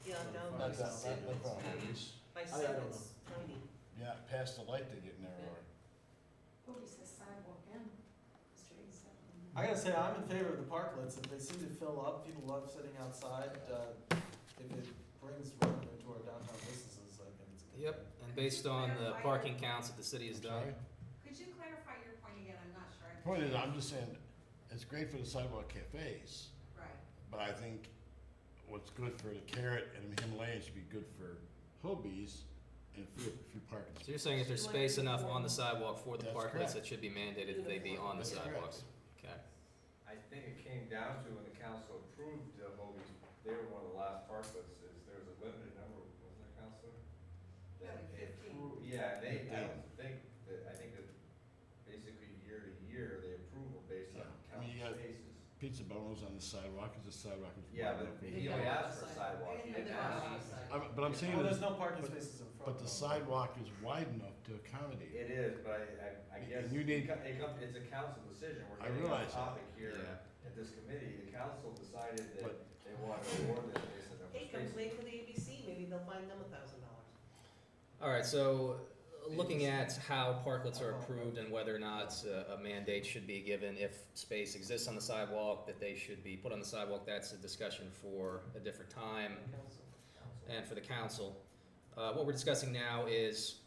Yeah, down by by Not Sid, that it's far. tiny. By I Sid, don't it's tiny. Yeah, past the light they get narrower. Hobie says sidewalk and streets. I gotta say, I'm in favor of the parklets. If they seem to fill up, people love sitting outside. If it brings revenue to our downtown businesses, I think it's a good Yep, thing. and based on the parking counts that the city has done. Sorry? Could you clarify your point again? I'm not sure. I Point is, understand. I'm just saying, it's great for the sidewalk cafes, Right. but I think what's good for the Carrot and the Himalayan should be good for Hobie's and a few parking So spaces. you're saying if there's space enough on the sidewalk for the That's parklets, correct. it should be mandated that they be on the That's correct. sidewalks? Okay. I think it came down to when the council approved Hobie's, they were one of the last parklets, is there was a limited number, wasn't there, Counselor? Yeah, like They 15. approved- Yeah, they, I 15. don't think that, I think that basically year to year, they approve them based on Yeah. I count mean, you got- spaces. Pizza Bono's on the sidewalk, because the sidewalk is Yeah, wide but enough. he only asked for a sidewalk, he didn't ask. But I'm saying, Well, there's is- no parking spaces in front. but the though. sidewalk is wide enough to accommodate. It is, but I And guess, you need- it's a council decision, we're I getting on realize that. topic here Yeah. at this committee, the council decided that But- they wanted to award this based on number Hey, of spaces. complain to the ABC, maybe they'll find them $1,000. All right, so looking at how parklets are approved and whether or not a mandate should be given if space exists on the sidewalk, that they should be put on the sidewalk, that's a discussion for a different time Council. and for the council. What we're discussing now is,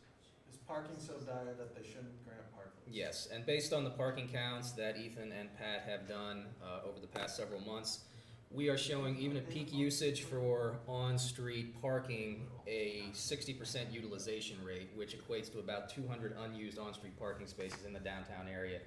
Is parking so dire that they shouldn't grant parklets? Yes, and based on the parking counts that Ethan and Pat have done over the past several months, we are showing even at peak usage for on-street parking a 60% utilization rate, which equates to about 200 unused on-street parking spaces in the downtown area,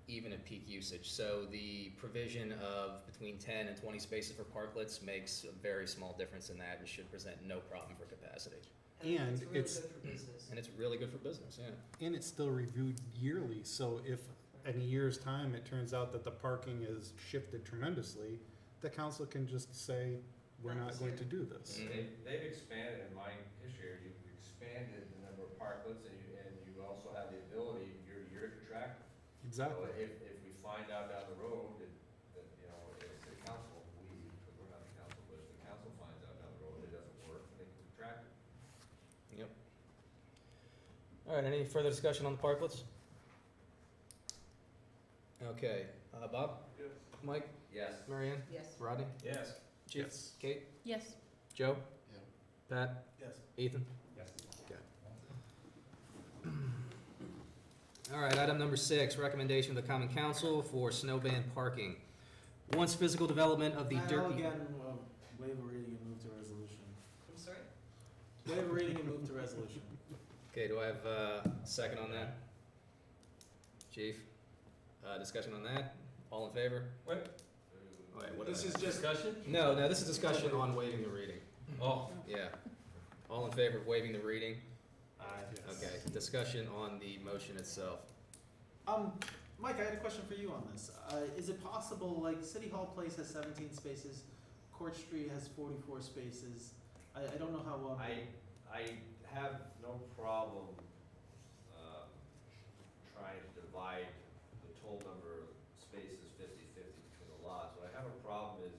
even at peak usage. So the provision of between 10 and 20 spaces for parklets makes a very small difference in that and should present no problem for capacity. And It's really good for business. And it's really good for business, yeah. And it's still reviewed yearly, so if in a year's time it turns out that the parking is shifted tremendously, the council can just say, we're not going to do this. They've expanded in my history, you've expanded the number of parklets and you also have the ability year to year to contract. Exactly. So if we find out down the road that, you know, if the council, because we're not the council, but if the council finds out down the road it doesn't work, they can contract it. Yep. All right, any further discussion on the parklets? Okay, Bob? Yes. Mike? Yes. Marianne? Yes. Rodney? Yes. Chief? Yes. Kate? Yes. Joe? Yeah. Pat? Yes. Ethan? Yes. All right, item number 6, recommendation of the common council for snow ban parking. Once physical development of the I'll dirt. again, waive a reading and move to resolution. I'm sorry? Waive a reading and move to resolution. Okay, do I have a second on that? Chief? Discussion on that? All in favor? Wait, Wait, what This did is just, discussion? No, this is discussion on waiving the reading. Oh. Yeah. All in favor of waiving the reading? Aye. Okay, discussion on the motion itself. Mike, I had a question for you on this. Is it possible, like, City Hall Place has 17 spaces, Court Street has 44 spaces. I don't know how well. I have no problem, trying to divide the total number of spaces 50-50 between the lots. What I have a problem is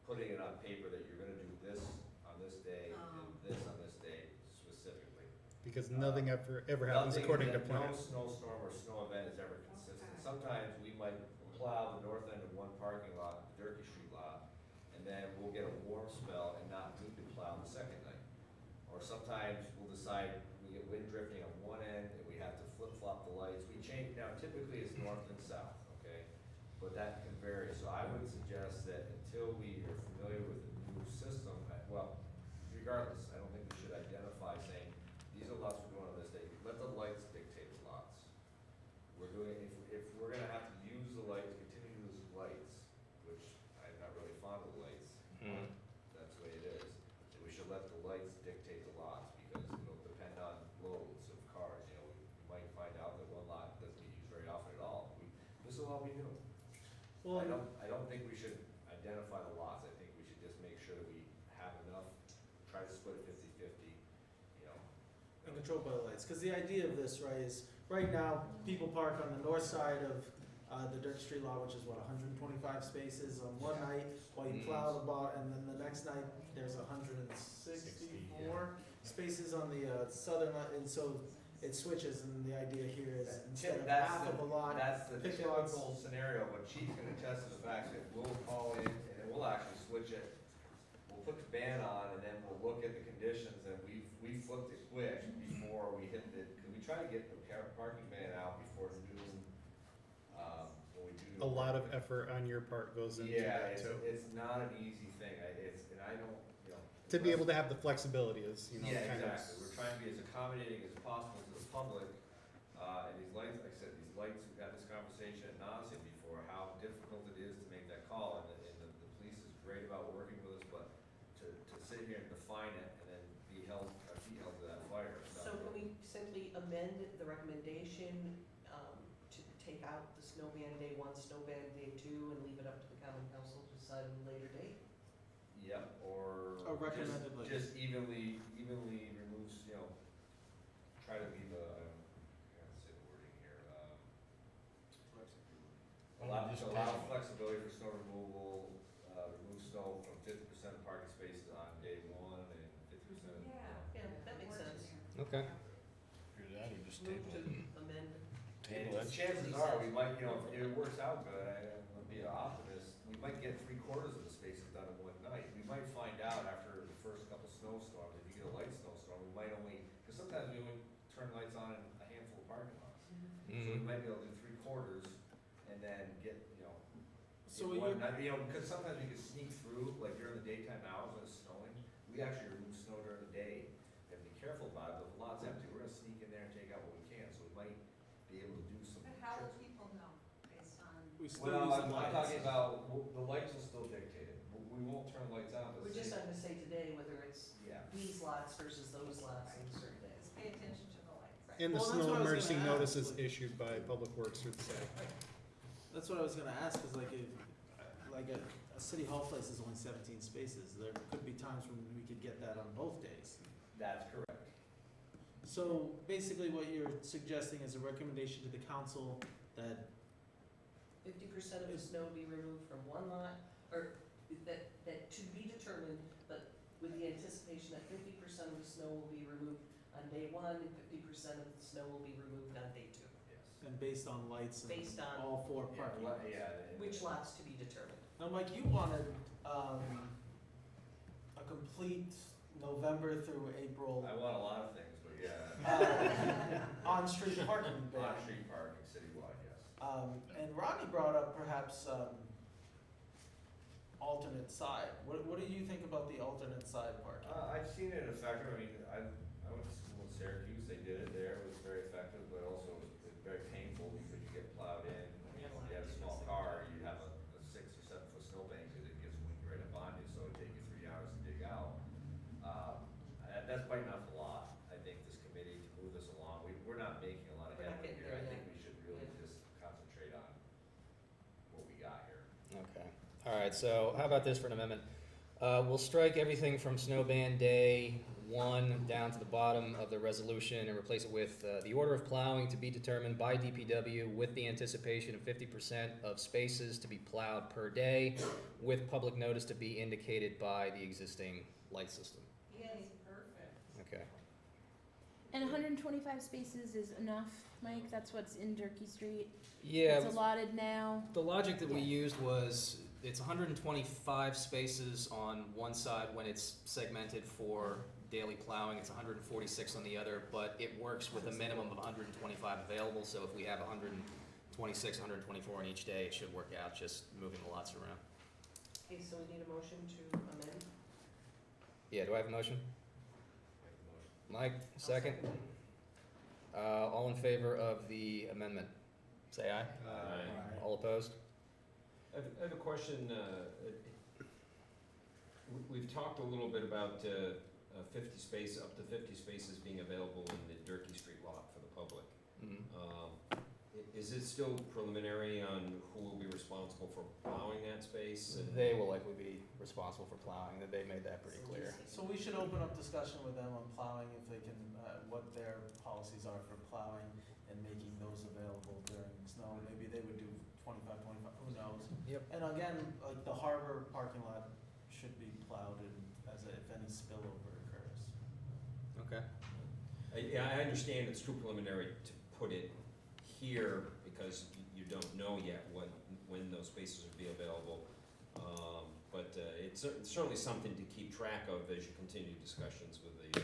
putting it on paper that you're gonna do this on this day and this on this day specifically. Because nothing ever happens according to plan. No snowstorm or snow event is ever consistent. Sometimes we might plow the north end of one parking lot, the Durkee Street lot, and then we'll get a warm spell and not need to plow the second night. Or sometimes we'll decide we get wind drifting on one end and we have to flip-flop the lights. We change, now typically it's north and south, okay? But that can vary, so I would suggest that until we are familiar with the new system, well, regardless, I don't think we should identify saying, these are lots we're doing on this day. Let the lights dictate the lots. We're doing, if we're gonna have to use the lights, continue to use lights, which I'm not really fond of lights, but that's the way it is. So we should let the lights dictate the lots because it'll depend on loads of cars. You know, we might find out that one lot doesn't get used very often at all. This is all we do. Well, I don't think we should identify the lots. I think we should just make sure that we have enough, try to split it 50-50, you know. and controlled by the lights, because the idea of this, right, is right now, people park on the north side of the Dirt Street lot, which is what, 125 spaces on one night, while you plow the bot, and then the next night, there's 164 spaces on the southern lot, and so it switches, and the idea here is instead of half of a lot, That's the pick lots. typical scenario, but Chief's gonna attest to the fact that we'll call in and then we'll actually switch it. We'll put the ban on and then we'll look at the conditions and we flipped it quick before we hit the, cause we try to get the parking ban out before noon, when we do. A lot of effort on your part goes into Yeah, that too. it's not an easy thing, and I don't, you know. To be able to have the flexibility is, you know, Yeah, kind of. exactly, we're trying to be as accommodating as possible to the public, and these lights, like I said, these lights, we've had this conversation at nauseam before, how difficult it is to make that call, and the police is great about working with us, but to sit here and define it and then be held, our feet held to that fire. it's So not can really- we simply amend the recommendation, to take out the snow ban day 1, snow ban day 2, and leave it up to the common council to decide on a later date? Yep, or A recommended list. just evenly removes, you know, try to leave a, I can't say the wording here, allow flexibility for snow removal, remove snow from 50% of parking spaces on day 1 and 50%. Yeah, that makes sense. Okay. Figure that or just Move table to it. amend. And chances are, we might, you know, if it works out good, I'm be an optimist, we might get 3/4 of the spaces done in one night. We might find out after the first couple snowstorms, if you get a light snowstorm, we might only, because sometimes we only turn lights on in a handful of parking lots. So we might be able to do 3/4 and then get, So get you're- one night, because sometimes we can sneak through, like during the daytime hours when it's snowing. We actually remove snow during the day, and be careful about it, but if the lot's empty, we're gonna sneak in there and take out what we can, so we might be able to do some But how will tricks. people know based on? We still Well, use the I'm lights. talking about, the lights will still dictate it. We won't turn lights on, but We're just not gonna say today whether it's yeah. these lots versus those lots on certain days. Just pay attention to the lights. And the Well, that's snow what I was emergency gonna ask, notices like- issued by Public Works through the city. That's what I was gonna ask, is like if, like a city hall place is only 17 spaces, there could be times when we could get that on both days. That's correct. So basically what you're suggesting is a recommendation to the council that 50% of the snow be removed from one lot, or that to be determined, but with the anticipation that 50% of the snow will be removed on day one, and 50% of the snow will be removed on day two. Yes. and based on lights Based and on- all four parking lots. Which lots to be determined? Now, Mike, you wanted, a complete November through April, I want a lot of things, but yeah. on-street parking ban. On-street parking citywide, yes. And Rodney brought up perhaps, alternate side. What do you think about the alternate side parking? I've seen it effective. I mean, I went to school in Syracuse. They did it there. It was very effective, but also it was very painful because you get plowed in. If you had a small car, you have a 6 or 7 foot snowbank because it gets wind right up on you, so it'd take you 3 hours to dig out. That's biting off a lot. I think this committee to move this along. We're not making a lot of We're not headway getting here. I there think yet. we should really just concentrate on what we got here. Okay. All right, so how about this for an amendment? We'll strike everything from snow ban day 1 down to the bottom of the resolution and replace it with the order of plowing to be determined by DPW with the anticipation of 50% of spaces to be plowed per day with public notice to be indicated by the existing light system. Yay, perfect. Okay. And 125 spaces is enough, Mike? That's what's in Durkee Street? Yeah, It's allotted now? the logic that we used was it's 125 spaces on one side when it's segmented for daily plowing. It's 146 on the other, but it works with a minimum of 125 available. So if we have 126, 124 on each day, it should work out just moving the lots around. Okay, so we need a motion to amend. Yeah, do I have a motion? Make the motion. Mike, second. All in favor of the amendment, say aye. All opposed? I have a question. We've talked a little bit about 50 space, up to 50 spaces being available in the Durkee Street lot for the public. Mhm. Is it still preliminary on who will be responsible for plowing that space? And- They will likely be responsible for plowing. They made that pretty clear. So we should open up discussion with them on plowing, if they can, what their policies are for plowing and making those available during snow. Maybe they would do 25, who knows? Yep. And again, like the harbor parking lot should be plowed in if any spillover occurs. Okay. Yeah, I understand it's too preliminary to put it here because you don't know yet when those spaces will be available. But it's certainly something to keep track of as you continue discussions with the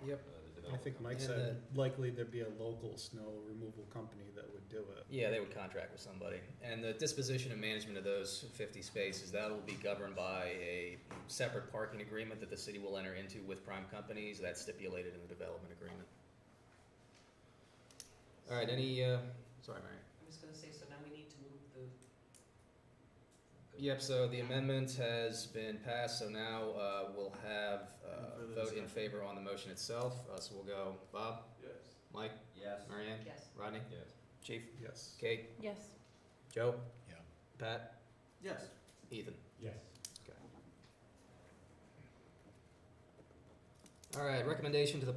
Yep. the I think developer. Mike And said likely there'd be a local snow removal company that would do it. Yeah, they would contract with somebody. And the disposition and management of those 50 spaces, that will be governed by a separate parking agreement that the city will enter into with prime companies. That's stipulated in the development agreement. All right, any, sorry, Mary. I'm just gonna say, so now we need to move the, Yep, so the amendment has been passed, so now we'll have Any further vote in discussion? favor on the motion itself. So we'll go Bob, Yes. Mike, Yes. Marianne, yes. Rodney, Yes. Chief, Yes. Kate, Yes. Joe, Yeah. Pat, Yes. Ethan. Yes. Okay. All right, recommendation to the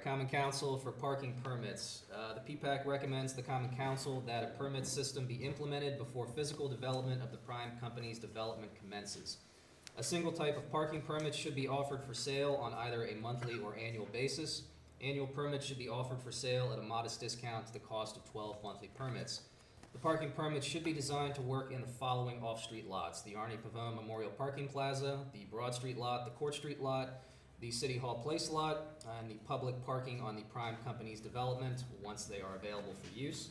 Common Council for parking permits. The PPAC recommends the Common Council that a permit system be implemented before physical development of the prime company's development commences. A single type of parking permit should be offered for sale on either a monthly or annual basis. Annual permits should be offered for sale at a modest discount to the cost of 12 monthly permits. The parking permits should be designed to work in the following off-street lots: the Arnie Pavone Memorial Parking Plaza, the Broad Street lot, the Court Street lot, the City Hall Place lot, and the public parking on the prime company's development once they are available for use.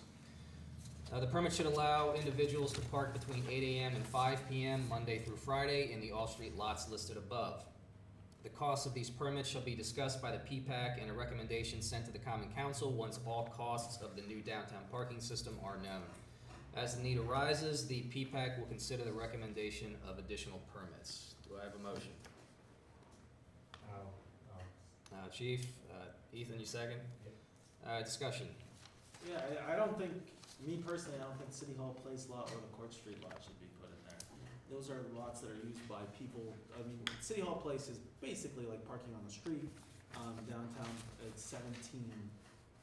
The permit should allow individuals to park between 8 a.m. and 5 p.m. Monday through Friday in the all-street lots listed above. The costs of these permits shall be discussed by the PPAC and a recommendation sent to the Common Council once all costs of the new downtown parking system are known. As the need arises, the PPAC will consider the recommendation of additional permits. Do I have a motion? Chief, Ethan, you second? Discussion. Yeah, I don't think, me personally, I don't think City Hall Place lot or the Court Street lot should be put in there. Those are lots that are used by people, I mean, City Hall Place is basically like parking on the street, downtown, it's 17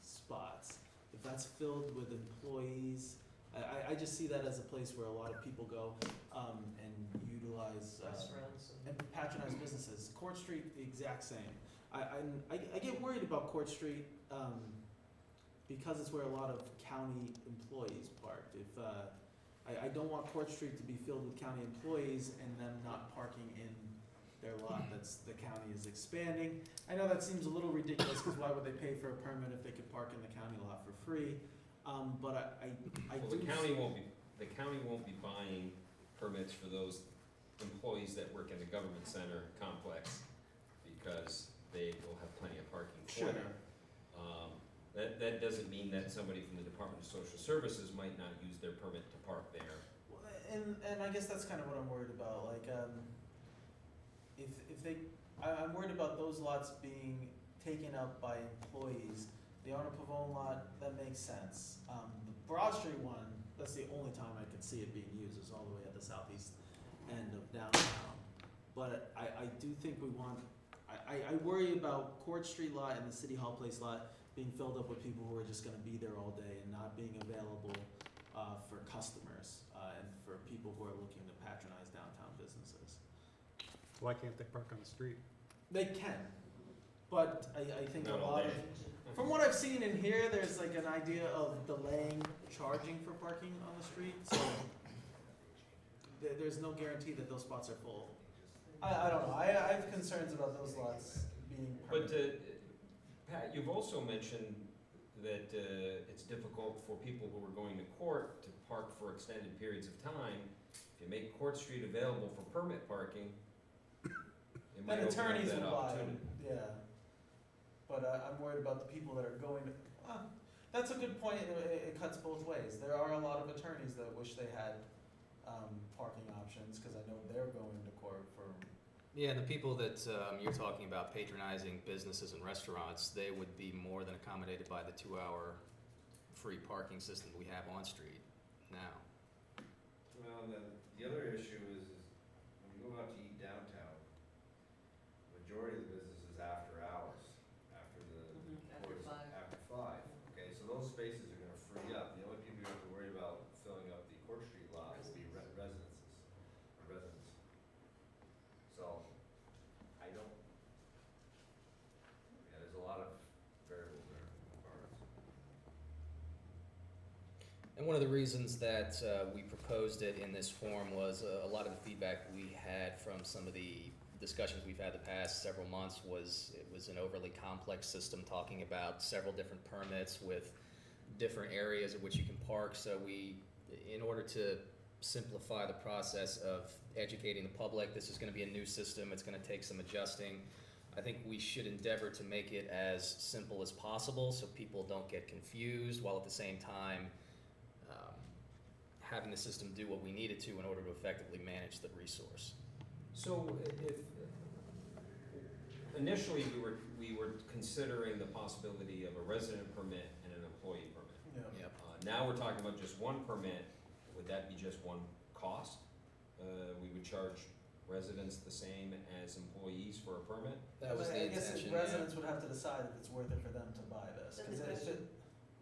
spots. If that's filled with employees, I just see that as a place where a lot of people go, and utilize, Restaurants and patronize businesses. Court Street, the exact same. I get worried about Court Street, because it's where a lot of county employees park. If, I don't want Court Street to be filled with county employees and them not parking in their lot that's, the county is expanding. I know that seems a little ridiculous, cause why would they pay for a permit if they could park in the county lot for free? But I Well, do. the county won't be buying permits for those employees that work in the government center complex, because they will have plenty of parking for Sure. them. That doesn't mean that somebody from the Department of Social Services might not use their permit to park there. Well, and I guess that's kind of what I'm worried about, like, if they, I'm worried about those lots being taken up by employees. The Arnold Pavone lot, that makes sense. The Broad Street one, that's the only time I could see it being used, is all the way at the southeast end of downtown. But I do think we want, I worry about Court Street lot and the City Hall Place lot being filled up with people who are just gonna be there all day and not being available, for customers, and for people who are looking to patronize downtown businesses. Why can't they park on the street? They can, but I think a Not all lot day. of, from what I've seen in here, there's like an idea of delaying charging for parking on the street, so there's no guarantee that those spots are full. I don't know, I have concerns about those lots being But, permitted. Pat, you've also mentioned that it's difficult for people who are going to court to park for extended periods of time. If you make Court Street available for permit parking, it might And open up attorneys that will buy opportunity. them, yeah. But I'm worried about the people that are going to, that's a good point, it cuts both ways. There are a lot of attorneys that wish they had, parking options, cause I know they're going to court for. Yeah, and the people that you're talking about patronizing businesses and restaurants, they would be more than accommodated by the 2-hour free parking system we have on street now. Well, and then the other issue is when you go out to eat downtown, majority of the business is after hours, after the. After 5. After 5, okay, so those spaces are gonna free up. The only people you have to worry about filling up the Court Street lot will be residents. So, I don't, yeah, there's a lot of variables there. And one of the reasons that we proposed it in this form was a lot of the feedback we had from some of the discussions we've had the past several months was it was an overly complex system talking about several different permits with different areas at which you can park. So we, in order to simplify the process of educating the public, this is going to be a new system, it's going to take some adjusting. I think we should endeavor to make it as simple as possible so people don't get confused, while at the same time having the system do what we need it to in order to effectively manage the resource. So if, initially, we were considering the possibility of a resident permit and an employee permit. Yeah. Yep. Now we're talking about just one permit. Would that be just one cost? We would charge residents the same as employees for a permit? That was the I guess intention. residents would have to decide if it's worth it for them to buy this, Then cause the it question, should,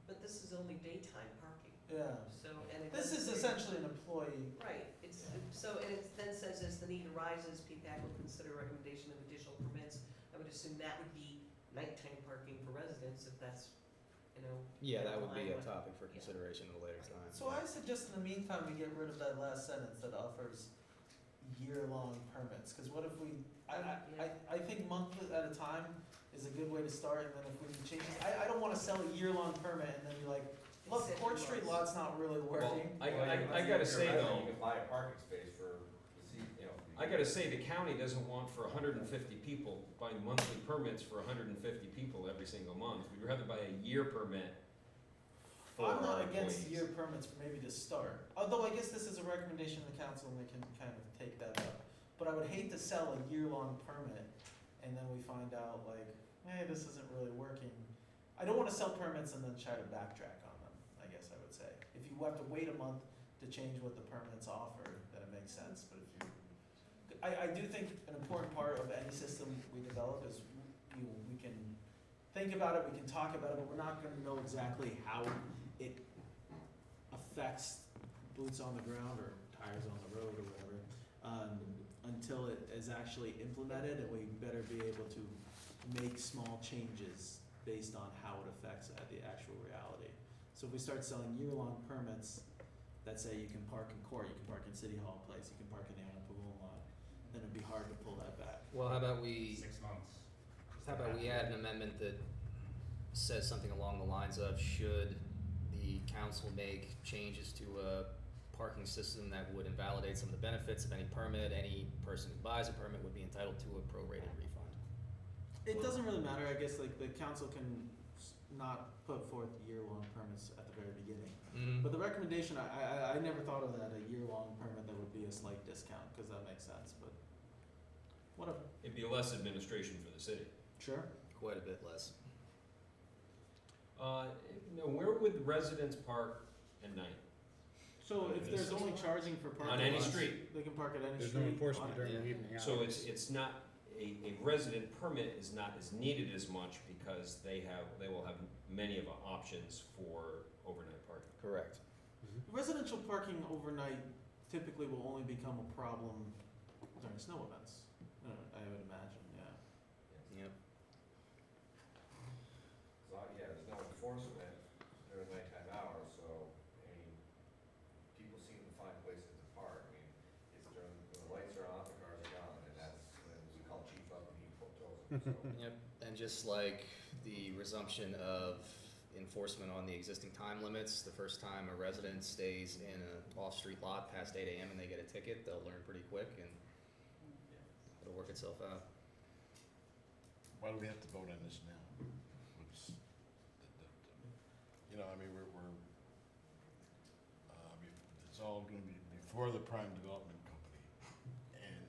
but this is only daytime parking, yeah. so, and it This is doesn't say- essentially an employee, Right, it's, so, and it then says as the need arises, PPAC will consider recommendation of additional permits. I would assume that would be nighttime parking for residents, if that's, you know. Yeah, that would be a aligned with- topic for consideration at a later time. so I suggest in the meantime we get rid of that last sentence that offers year-long permits, cause what if we, I think month at a time is a good way to start, and then if we need changes, I don't wanna sell a year-long permit and then be like, look, Except Court you Street want- lot's not really working. I gotta say though, You can buy a parking space for, you know. I gotta say, the county doesn't want for 150 people, buying monthly permits for 150 people every single month. We'd rather buy a year permit for I'm not our against employees. year permits for maybe to start, although I guess this is a recommendation of the council and they can kind of take that up. But I would hate to sell a year-long permit and then we find out like, hey, this isn't really working. I don't wanna sell permits and then try to backtrack on them, I guess I would say. If you have to wait a month to change what the permits offer, then it makes sense, but if you, I do think an important part of any system we develop is we can think about it, we can talk about it, but we're not gonna know exactly how it affects boots on the ground or tires on the road or whatever, until it is actually implemented, and we better be able to make small changes based on how it affects the actual reality. So if we start selling year-long permits that say you can park in court, you can park in City Hall Place, you can park in the Anna Pavone lot, then it'd be hard to pull that back. Well, how about we 6 months. add an amendment that says something along the lines of, should the council make changes to a parking system that would invalidate some of the benefits of any permit, any person who buys a permit would be entitled to a prorated refund. It doesn't really matter, I guess, like, the council can not put forth year-long permits at the very beginning. Mm-hmm. But the recommendation, I never thought of that, a year-long permit that would be a slight discount, cause that makes sense, but whatever. It'd be less administration for the city. Sure. Quite a bit less. No, where would residents park at night? So if there's only charging for parking On any lots, street. they can park at any There's street. no enforcement on it. during the Yeah. evening hours. So it's not, a resident permit is not as needed as much because they will have many of the options for overnight parking. Correct. Residential parking overnight typically will only become a problem during snow events, I would imagine, yeah. Yep. So, yeah, there's no enforcement during nighttime hours, so, I mean, people seem to find places to park. I mean, it's during, when the lights are on, the cars are gone, and that's when we call chief up and he tells them, so. Yep, and just like the resumption of enforcement on the existing time limits, the first time a resident stays in an off-street lot past 8 AM and they get a ticket, they'll learn pretty quick and it'll work itself out. Why do we have to vote on this now? You know, I mean, it's all gonna be before the prime development company, and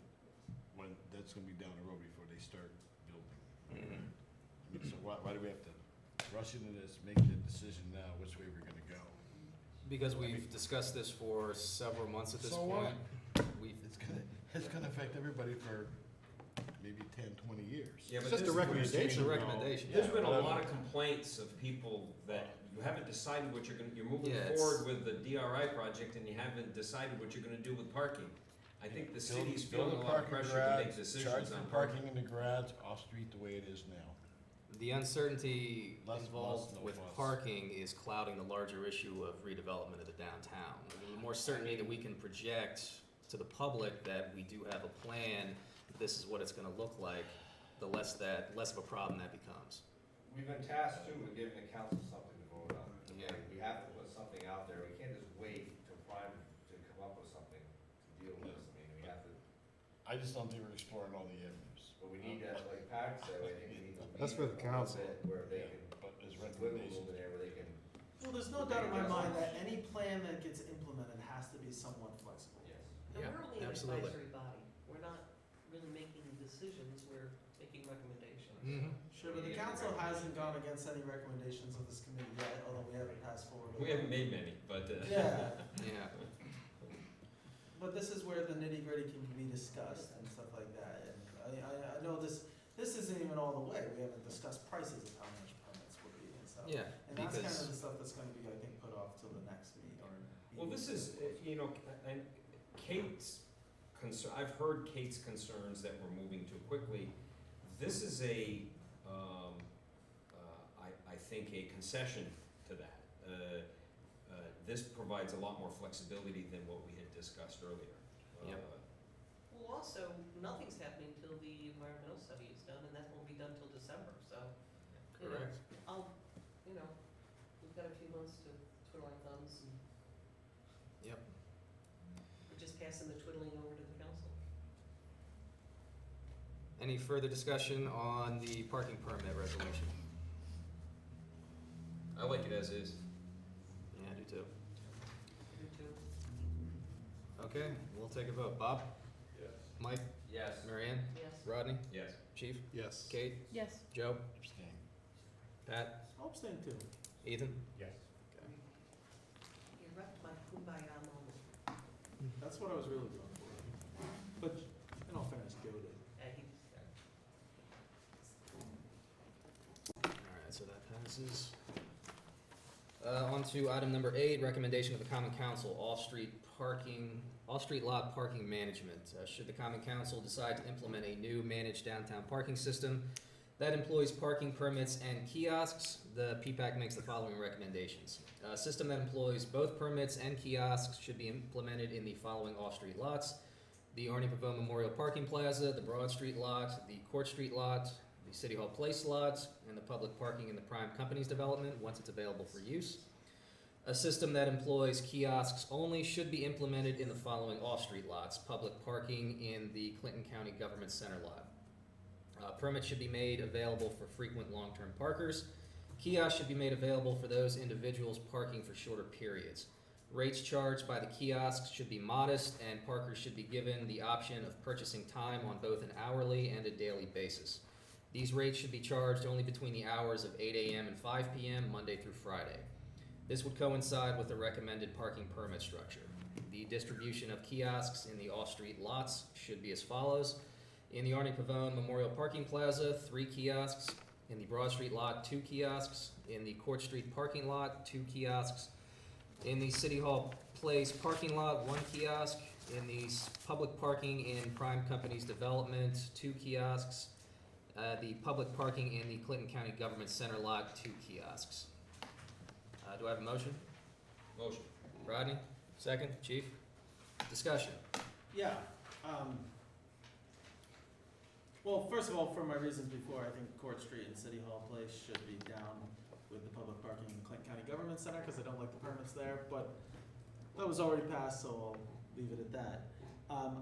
when, that's gonna be down the road before they start building. Mm-hmm. I mean, so why do we have to rush into this, make the decision now, which way we're gonna go? Because we've discussed this for several months at this So what? point. It's gonna affect everybody for maybe 10, 20 years. Yeah, It's but just a this- recommendation. It's a recommendation. There's been a Yeah. lot of complaints of people that you haven't decided what you're moving Yeah, it's- forward with the DRI project and you haven't decided what you're gonna do with parking. I think the city's Build feeling a lot of parking pressure to garage, make decisions charge on for parking. parking in the garage, off-street the way it is now. The uncertainty Less involved fuss, no with fuss. parking is clouding the larger issue of redevelopment of the downtown. The more certainty that we can project to the public that we do have a plan, this is what it's gonna look like, the less of a problem that becomes. We've been tasked too with giving the council something to vote on. Yeah. Like, we have to put something out there, we can't just wait till prime to come up with something to deal with this. I mean, we have to, I just don't think we're exploring all the avenues. but we need to, like Pat said, I think we need to. That's for the leave it a little council. bit Where they Yeah, can, but as some wiggle room recommendations. in there where they can, Well, there's no doubt in my mind that any plan that gets implemented has to be somewhat flexible. yes. And Yeah, we're only an absolutely. advisory body, we're not really making decisions, we're making recommendations. Mm-hmm. Sure, but the council hasn't gone against any recommendations of this committee yet, although we haven't passed forward. We haven't made many, but, Yeah, Yeah. but this is where the nitty gritty can be discussed and stuff like that, and I know this isn't even all the way, we haven't discussed prices of how much permits would be and stuff. Yeah, And that's kind of because the stuff that's gonna be, I think, put off till the next meeting or. well, this is, and Kate's concern, I've heard Kate's concerns that we're moving too quickly. This is I think a concession to that. This provides a lot more flexibility than what we had discussed earlier. Yep. Well, Well, also, nothing's happening till the environmental study is done, and that won't be done till December, so, you know, Correct. you know, we've got a few months to twiddle our thumbs, and Yep. we're just passing the twiddling over to the council. Any further discussion on the parking permit resolution? I like it as is. Yeah, I do too. You too. Okay, we'll take a vote. Bob? Yes. Mike? Yes. Marianne? Yes. Rodney? Yes. Chief? Yes. Kate? Yes. Joe? Abstain. Pat? I'll abstain too. Ethan? Yes. You wrecked my kumbaya moment. That's what I was really going for. But in all fairness, Joe did. Alright, so that passes. On to item number 8, recommendation of the common council, off-street lot parking management. Should the common council decide to implement a new managed downtown parking system that employs parking permits and kiosks, the PPAC makes the following recommendations. A system that employs both permits and kiosks should be implemented in the following off-street lots: the Arnie Pavone Memorial Parking Plaza, the Broad Street lot, the Court Street lot, the City Hall Place lots, and the public parking in the Prime Companies development once it's available for use. A system that employs kiosks only should be implemented in the following off-street lots: public parking in the Clinton County Government Center lot. Permits should be made available for frequent long-term parkers. Kiosks should be made available for those individuals parking for shorter periods. Rates charged by the kiosks should be modest, and parkers should be given the option of purchasing time on both an hourly and a daily basis. These rates should be charged only between the hours of 8 a.m. and 5 p.m. Monday through Friday. This would coincide with the recommended parking permit structure. The distribution of kiosks in the off-street lots should be as follows: in the Arnie Pavone Memorial Parking Plaza, 3 kiosks; in the Broad Street lot, 2 kiosks; in the Court Street parking lot, 2 kiosks; in the City Hall Place parking lot, 1 kiosk; in the public parking in Prime Companies development, 2 kiosks; the public parking in the Clinton County Government Center lot, 2 kiosks. Do I have a motion? Motion. Rodney, second. Chief? Discussion. Yeah, well, first of all, for my reasons before, I think Court Street and City Hall Place should be down with the public parking in the Clinton County Government Center, because I don't like the permits there, but that was already passed, so I'll leave it at that.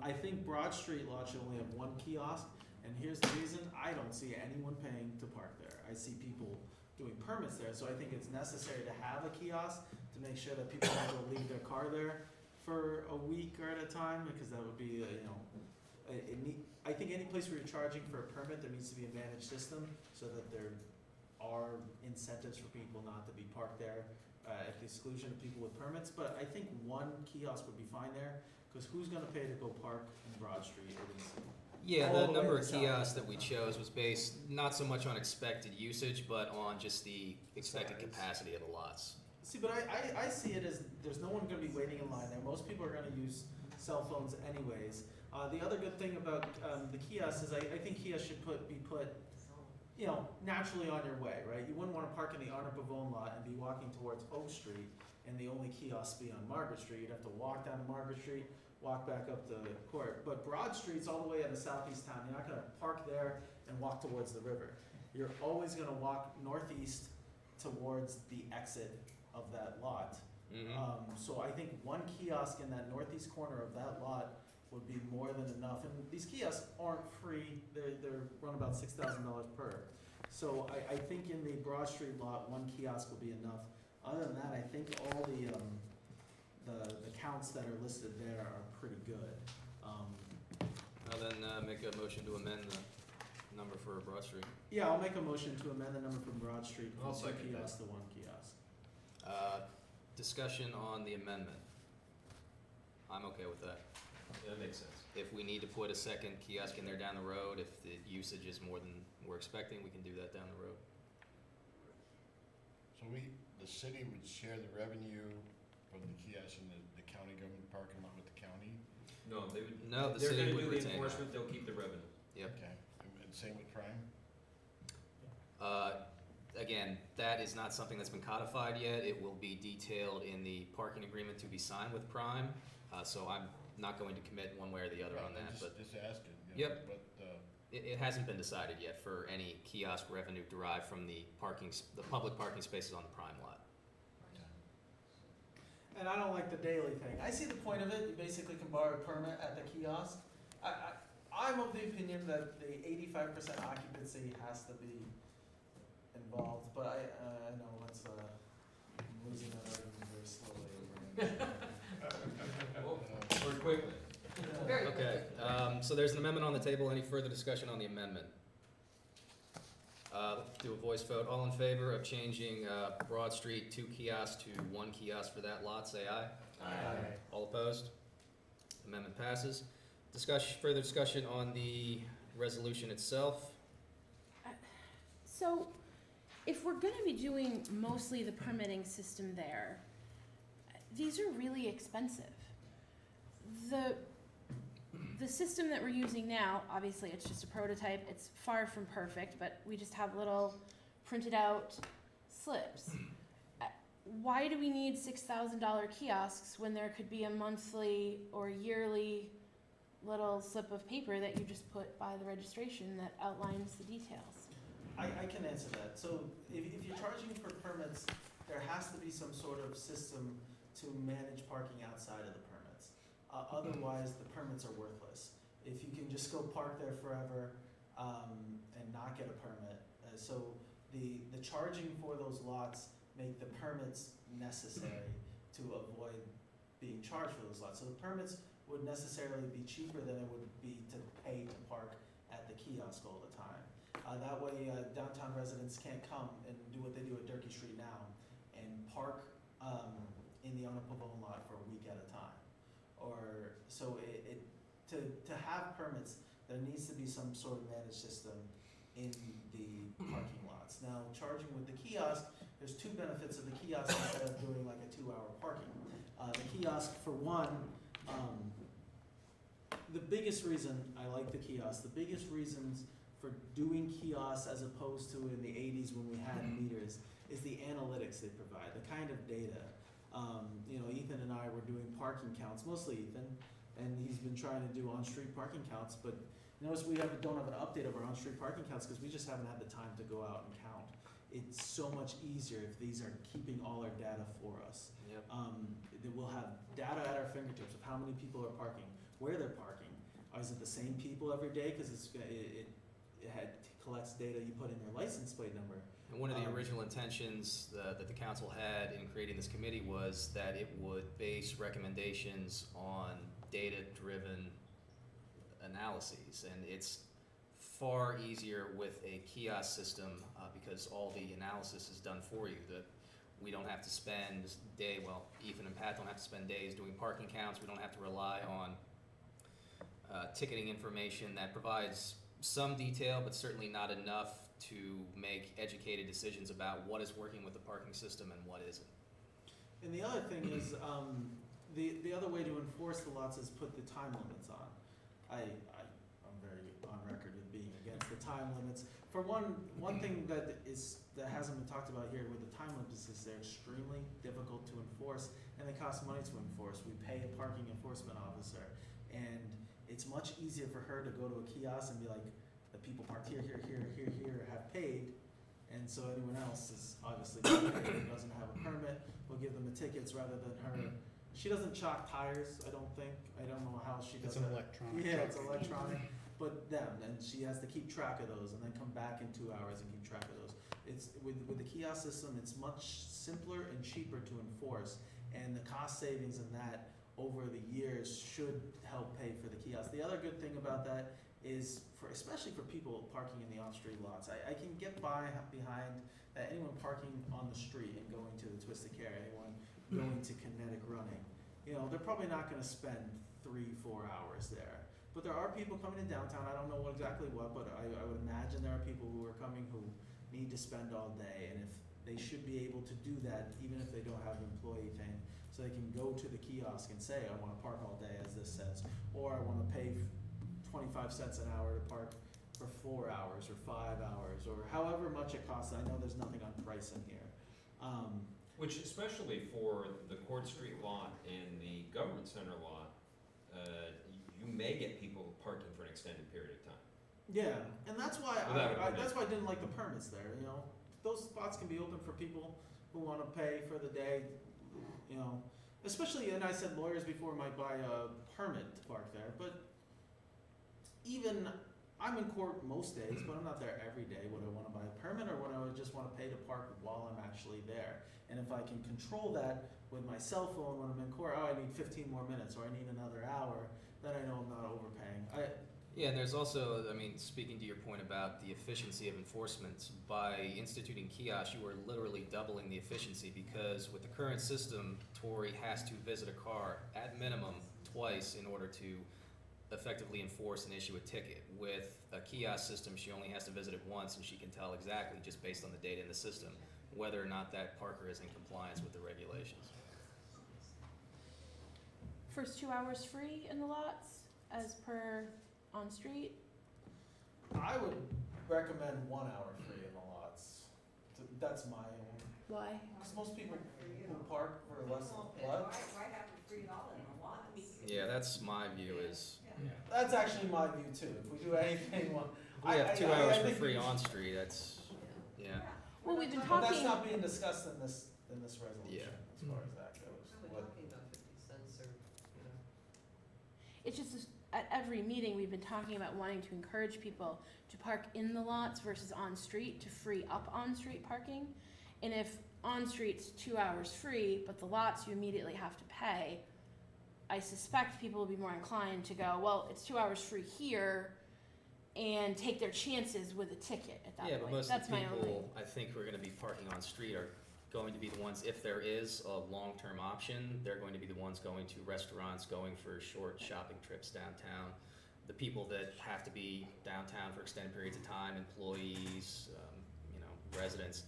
I think Broad Street lot should only have 1 kiosk, and here's the reason: I don't see anyone paying to park there. I see people doing permits there, so I think it's necessary to have a kiosk to make sure that people don't go leave their car there for a week or at a time, because that would be, I think any place where you're charging for a permit, there needs to be a managed system so that there are incentives for people not to be parked there at the exclusion of people with permits. But I think 1 kiosk would be fine there, because who's gonna pay to go park in Broad Street? It is Yeah, all the the way number to of South. kiosks that we chose was based not so much on expected usage, but on just the expected Size. capacity of the lots. See, but I see it as there's no one gonna be waiting in line there. Most people are gonna use cell phones anyways. The other good thing about the kiosks is I think kiosks should be put, naturally on your way, right? You wouldn't wanna park in the Arnie Pavone lot and be walking towards Oak Street and the only kiosk be on Margaret Street. You'd have to walk down to Margaret Street, walk back up the court. But Broad Street's all the way in the southeast town. You're not gonna park there and walk towards the river. You're always gonna walk northeast towards the exit of that lot. So I think 1 kiosk in that northeast corner of that lot would be more than enough. And these kiosks aren't free. They're run about $6,000 per. So I think in the Broad Street lot, 1 kiosk will be enough. Other than that, I think all the counts that are listed there are pretty good. I'll then make a motion to amend the number for Broad Street. Yeah, I'll make a motion to amend the number from Broad Street I'll from 2 second that. kiosks to 1 kiosk. Discussion on the amendment. I'm okay with that. That makes sense. If we need to put a second kiosk in there down the road, if the usage is more than we're expecting, we can do that down the road. So the city would share the revenue from the kiosks in the county government parking lot with the county? No, they would. No, the they're city gonna would do the retain that. enforcement, they'll keep the revenue. Yep. Okay, and same with Prime? Again, that is not something that's been codified yet. It will be detailed in the parking agreement to be signed with Prime. So I'm not going to commit one way or the other on that, but Just asking, you know, Yep. but, it hasn't been decided yet for any kiosk revenue derived from the public parking spaces on the prime lot. And I don't like the daily thing. I see the point of it. You basically can borrow a permit at the kiosk. I'm of the opinion that the 85% occupancy has to be involved, but I know that's I'm losing that argument very slowly. Or quickly. Very Okay, so there's an amendment on the table. Any further discussion on the amendment? Do a voice vote. All in favor of changing Broad Street 2 kiosks to 1 kiosk for that lot, say aye. Aye. All opposed? Amendment passes. Further discussion on the resolution itself. So, if we're gonna be doing mostly the permitting system there, these are really expensive. The system that we're using now, obviously it's just a prototype, it's far from perfect, but we just have little printed out slips. Why do we need $6,000 kiosks when there could be a monthly or yearly little slip of paper that you just put by the registration that outlines the details? I can answer that. So if you're charging for permits, there has to be some sort of system to manage parking outside of the permits. Otherwise, the permits are worthless. If you can just go park there forever and not get a permit, so the charging for those lots make the permits necessary to avoid being charged for those lots. So the permits would necessarily be cheaper than it would be to pay to park at the kiosk all the time. That way, downtown residents can't come and do what they do at Durkee Street now and park in the Ona Pavone lot for a week at a time. Or so to have permits, there needs to be some sort of managed system in the parking lots. Now, charging with the kiosk, there's 2 benefits of the kiosk instead of doing like a 2-hour parking. The kiosk, for one, the biggest reason I like the kiosk, the biggest reasons for doing kiosks as opposed to in the 80s when we had meters, is the analytics they provide, the kind of data. Ethan and I were doing parking counts, mostly Ethan, and he's been trying to do on-street parking counts, but notice we don't have an update of our on-street parking counts because we just haven't had the time to go out and count. It's so much easier if these are keeping all our data for us. Yep. That we'll have data at our fingertips of how many people are parking, where they're parking. Is it the same people every day? Because it collects data you put in your license plate number. And one of the original intentions that the council had in creating this committee was that it would base recommendations on data-driven analyses. And it's far easier with a kiosk system because all the analysis is done for you. That we don't have to spend Ethan and Pat don't have to spend days doing parking counts. We don't have to rely on ticketing information that provides some detail, but certainly not enough to make educated decisions about what is working with the parking system and what isn't. And the other thing is, the other way to enforce the lots is put the time limits on. I'm very on record with being against the time limits. For one thing that hasn't been talked about here with the time limits is they're extremely difficult to enforce and they cost money to enforce. We pay a parking enforcement officer, and it's much easier for her to go to a kiosk and be like, the people parked here, have paid, and so anyone else is obviously not paid, doesn't have a permit, we'll give them the tickets rather than her. She doesn't chalk tires, I don't think. I don't know how she does It's an it. electronic. Yeah, it's electronic, but and she has to keep track of those and then come back in 2 hours and keep track of those. It's with the kiosk system, it's much simpler and cheaper to enforce, and the cost savings in that over the years should help pay for the kiosk. The other good thing about that is, especially for people parking in the on-street lots, I can get behind anyone parking on the street and going to the Twisted Care, anyone going to kinetic running. They're probably not going to spend 3-4 hours there. But there are people coming in downtown, I don't know exactly what, but I would imagine there are people who are coming who need to spend all day, and if they should be able to do that even if they don't have an employee thing. So they can go to the kiosk and say, I want to park all day, as this says, or I want to pay 25 cents an hour to park for 4 hours or 5 hours, or however much it costs. I know there's nothing on pricing here. Which, especially for the Court Street lot and the Government Center lot, you may get people parking for an extended period of time. Yeah, and that's why Without a permit. that's why I didn't like the permits there. You know, those spots can be open for people who want to pay for the day. You know, especially, and I said lawyers before might buy a permit to park there, but even I'm in court most days, but I'm not there every day. Would I want to buy a permit, or would I just want to pay to park while I'm actually there? And if I can control that with my cell phone when I'm in court, oh, I need 15 more minutes, or I need another hour, then I know I'm not overpaying. Yeah, and there's also, I mean, speaking to your point about the efficiency of enforcement, by instituting kiosks, you are literally doubling the efficiency, because with the current system, Tori has to visit a car at minimum twice in order to effectively enforce and issue a ticket. With a kiosk system, she only has to visit it once, and she can tell exactly, just based on the data in the system, whether or not that parker is in compliance with the regulations. First 2 hours free in the lots as per on street. I would recommend 1 hour free in the lots. That's my own. Why? Because most people who park for less than Why, what? why have it free at all in the lots? Yeah, that's my view is, That's actually my view too. If we do anything, we have 2 hours for think free we on should- street, that's, yeah. Well, we've been But that's talking. not being discussed in this resolution Yeah. as far as that goes. Are we What- talking about 50 cents or, you know? It's just at every meeting, we've been talking about wanting to encourage people to park in the lots versus on street to free up on street parking. And if on street's 2 hours free, but the lots you immediately have to pay, I suspect people will be more inclined to go, well, it's 2 hours free here, and take their chances with a ticket at that Yeah, point. but most That's of the my only. people, I think, who are gonna be parking on street are going to be the ones, if there is a long-term option, they're going to be the ones going to restaurants, going for short shopping trips downtown. The people that have to be downtown for extended periods of time, employees, residents,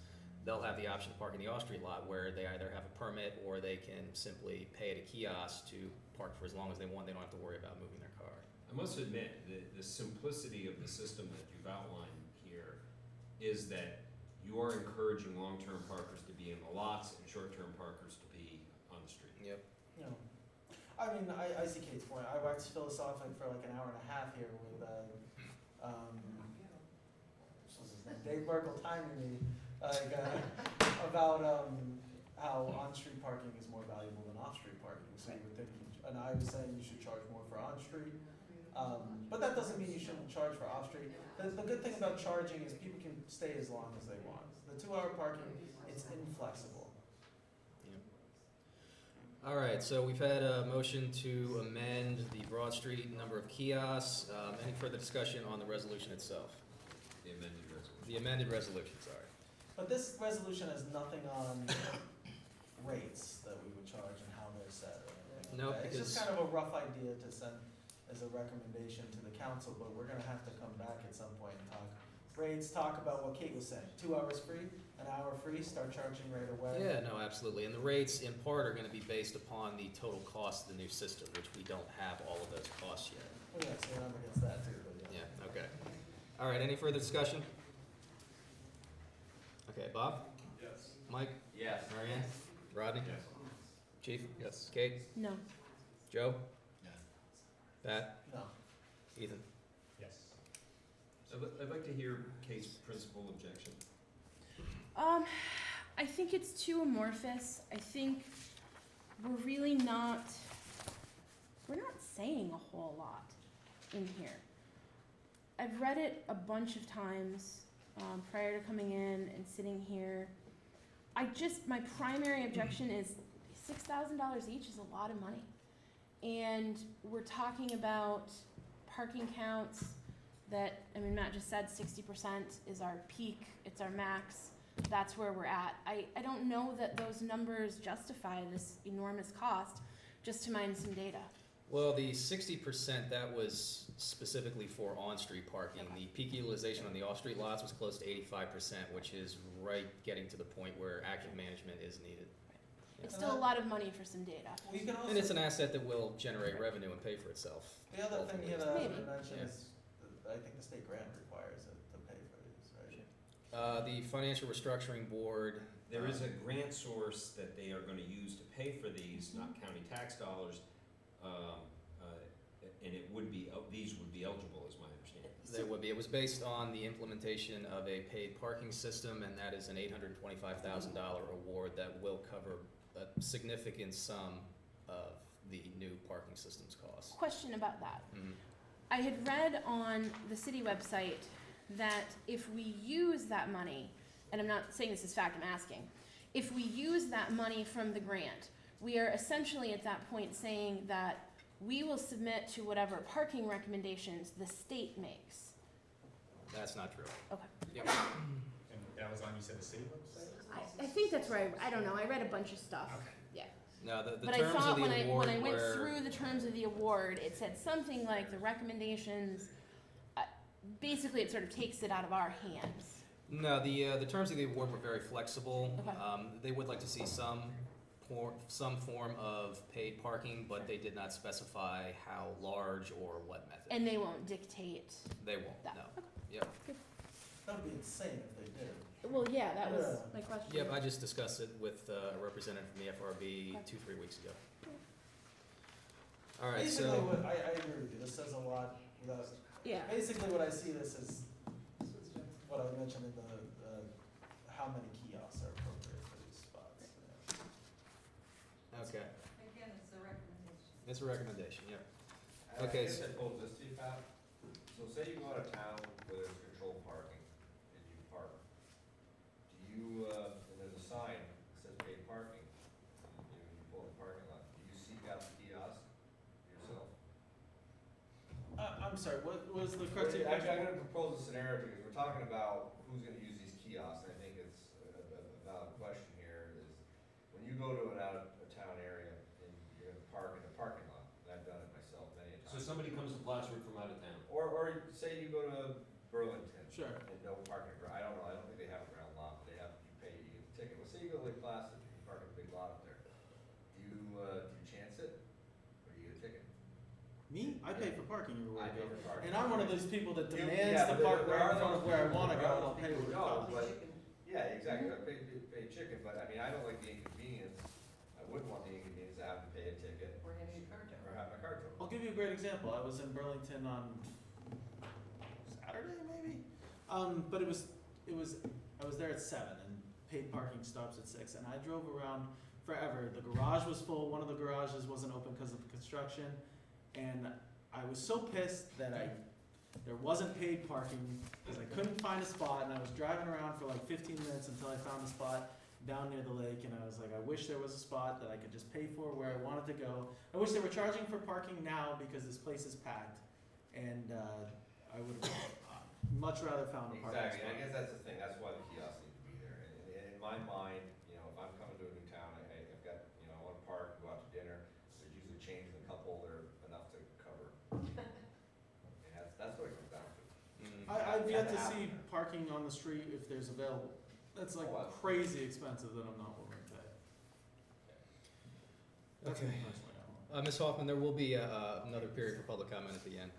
they'll have the option to park in the off-street lot, where they either have a permit or they can simply pay at a kiosk to park for as long as they want. They don't have to worry about moving their car. I must admit, the simplicity of the system that you've outlined here is that you are encouraging long-term parkers to be in the lots and short-term parkers to be on the street. Yep. You know, I mean, I see Kate's point. I waxed philosophic for like an hour and a half here with, what's his name? Dave Merkel timing me, about how on-street parking is more valuable than off-street parking. So you would think, and I was saying you should charge more for on-street. But that doesn't mean you shouldn't charge for off-street. The good thing about charging is people can stay as long as they want. The 2 hour parking, it's inflexible. All right, so we've had a motion to amend the Broad Street number of kiosks. Any further discussion on the resolution itself? The amended resolution. The amended resolution, sorry. But this resolution has nothing on rates that we would charge and how they're set or anything. No, It's just because- kind of a rough idea to send as a recommendation to the council, but we're gonna have to come back at some point and talk rates, talk about what Kate was saying. 2 hours free, an hour free, start charging right away. Yeah, no, absolutely. And the rates in part are gonna be based upon the total cost of the new system, which we don't have all of those costs yet. Oh, yeah, so I'm against that too, but yeah. Yeah, okay. All right, any further discussion? Okay, Bob? Yes. Mike? Yes. Marianne? Rodney? Yes. Chief? Yes. Kate? No. Joe? Yeah. Pat? No. Ethan? Yes. I'd like to hear Kate's principal objection. I think it's too amorphous. I think we're really not, we're not saying a whole lot in here. I've read it a bunch of times prior to coming in and sitting here. My primary objection is $6,000 each is a lot of money. And we're talking about parking counts that, I mean, Matt just said 60% is our peak, it's our max. That's where we're at. I don't know that those numbers justify this enormous cost just to mine some data. Well, the 60%, that was specifically for on-street parking. The peak utilization on the off-street lots was close to 85%, which is right getting to the point where active management is needed. It's still a lot of money for some data. Well, you can also. And it's an asset that will generate revenue and pay for itself. The other thing you ultimately. had Maybe. mentioned Yeah. is, I think the state grant requires it to pay for these, right? The Financial Restructuring Board. There is a grant source that they are gonna use to pay for these, not county tax dollars. And it would be, these would be eligible, is my understanding. There would be. It was based on the implementation of a paid parking system, and that is an $825,000 award that will cover a significant sum of the new parking system's costs. Question about that. Mhm. I had read on the city website that if we use that money, and I'm not saying this is fact, I'm asking, if we use that money from the grant, we are essentially at that point saying that we will submit to whatever parking recommendations the state makes. That's not true. Okay. Yep. And that was on, you said, the city website? I think that's right. I don't know. I read a bunch of stuff. Okay. Yeah. Now, the But I terms of thought the when award I went were- through the terms of the award, it said something like the recommendations, basically it sort of takes it out of our hands. No, the terms of the award were very flexible. Okay. They would like to see some form of paid parking, but they did not specify how large or what method. And they won't dictate They won't, that. no. Okay. Yep. That would be insane if they did. Well, yeah, that was Yeah. my question. Yep, I just discussed it with a representative from the FRB Okay. 2-3 weeks ago. All right, Basically, so, what, I agree with you, this says a lot without, Yeah. basically what I see this is what I mentioned in the, how many kiosks are appropriate for these spots. okay, Again, it's a recommendation. it's a recommendation, yep. I Okay, guess so- I pose this to you, Pat. So say you go out of town where there's controlled parking and you park. Do you, and there's a sign that says paid parking, you pull in the parking lot, do you seek out the kiosk yourself? I'm sorry, what was the I'm criteria? gonna propose a scenario because we're talking about who's gonna use these kiosks, and I think it's a valid question here is, when you go to an out-of-town area and you're gonna park in a parking lot, and I've done it myself many a time. So somebody comes to Plattsburgh from out of town. Or say you go to Burlington. Sure. And no parking, I don't know, I don't think they have a ground lot, but they have, you pay, you get a ticket. Well, say you go to Lake Placid, you park in a big lot up there. Do you chance it, or do you get a ticket? Me? I pay for parking everywhere I I pay go. for parking. And I'm one of those people that You- demands yeah, to but park there right are in front of those where I people- wanna there go, are and I'll those pay people what it who don't, costs. but- Yeah, exactly, I pay chicken, but I mean, I don't like the inconvenience, I wouldn't want the inconvenience of having to pay a ticket We're having a car or have my car towed. I'll give you a great example. I was in Burlington on Saturday, maybe. But I was there at 7 and paid parking stops at 6, and I drove around forever. The garage was full. One of the garages wasn't open because of the construction, and I was so pissed that there wasn't paid parking because I couldn't find a spot, and I was driving around for like 15 minutes until I found a spot down near the lake, and I was like, I wish there was a spot that I could just pay for where I wanted to go. I wish they were charging for parking now because this place is packed, and I would have much rather found a parking spot. Exactly, and I guess that's the thing, that's why the kiosks need to be there, and in my mind, you know, if I'm coming to a new town, I've got, you know, I wanna park, go out to dinner, there's usually change in a couple, they're enough to cover. And that's what it comes down to. I've yet to see parking on the street if there's available. That's like Oh, wow. crazy expensive that I'm not willing to pay. That's me Okay. personally, I don't know. Ms. Hoffman, there will be another period for public comment at the end.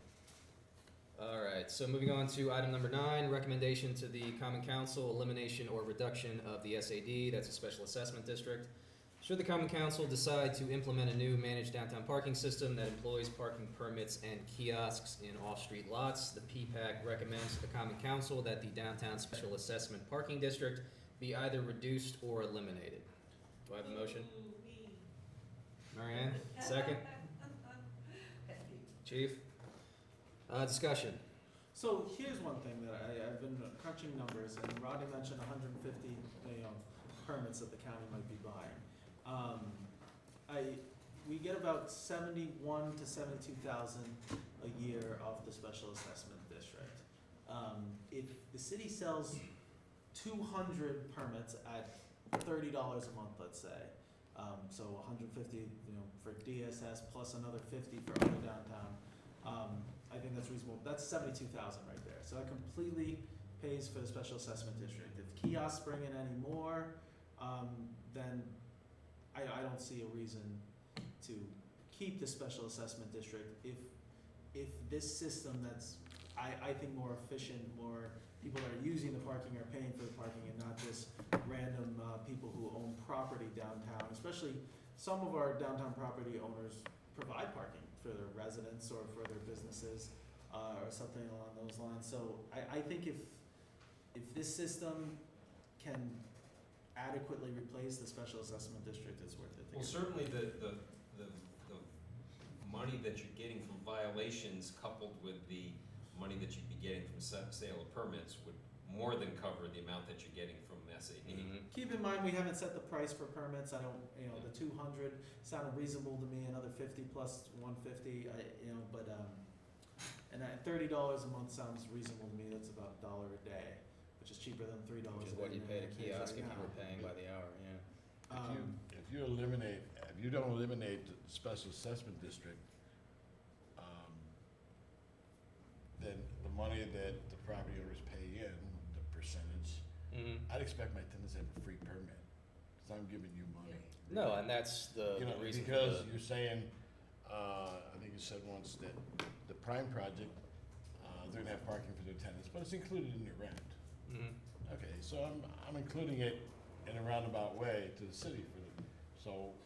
All right, so moving on to item number 9, recommendation to the Common Council, elimination or reduction of the SAD, that's a special assessment district. Should the Common Council decide to implement a new managed downtown parking system that employs parking permits and kiosks in off-street lots, the PPAC recommends to the Common Council that the downtown special assessment parking district be either reduced or eliminated. Do I have a motion? Marianne, second? Chief? Discussion. So here's one thing that I've been crunching numbers, and Rodney mentioned 150, permits that the county might be buying. We get about 71 to 72,000 a year off the special assessment district. If the city sells 200 permits at $30 a month, let's say, so 150, for DSS plus another 50 for other downtown, I think that's reasonable. That's 72,000 right there. So that completely pays for the special assessment district. If kiosks bring in any more, then I don't see a reason to keep the special assessment district if this system that's, I think, more efficient, more people that are using the parking are paying for the parking and not just random people who own property downtown. Especially some of our downtown property owners provide parking for their residents or for their businesses, or something along those lines. So I think if this system can adequately replace the special assessment district, it's worth it to Well, get. certainly the money that you're getting from violations coupled with the money that you'd be getting from sale of permits would more than cover the amount that you're getting from SAD. Keep in mind, we haven't set the price for permits. I don't, the 200 sounded reasonable to me, another 50 plus 150, but, and $30 a month sounds reasonable to me. That's about $1 a day, which is cheaper than $3 Which is a day. what you pay at a minimum wage kiosk right if you now. were paying by the hour, yeah. If you don't eliminate the special assessment district, then the money that the property owners pay in, the percentage, I'd expect my tenants to have a free permit, cause I'm giving you money. No, and that's the reason for Because the, you're saying, I think you said once that the Prime project, they're gonna have parking for their tenants, but it's included in your rent. Okay, so I'm including it in a roundabout way to the city for the, so,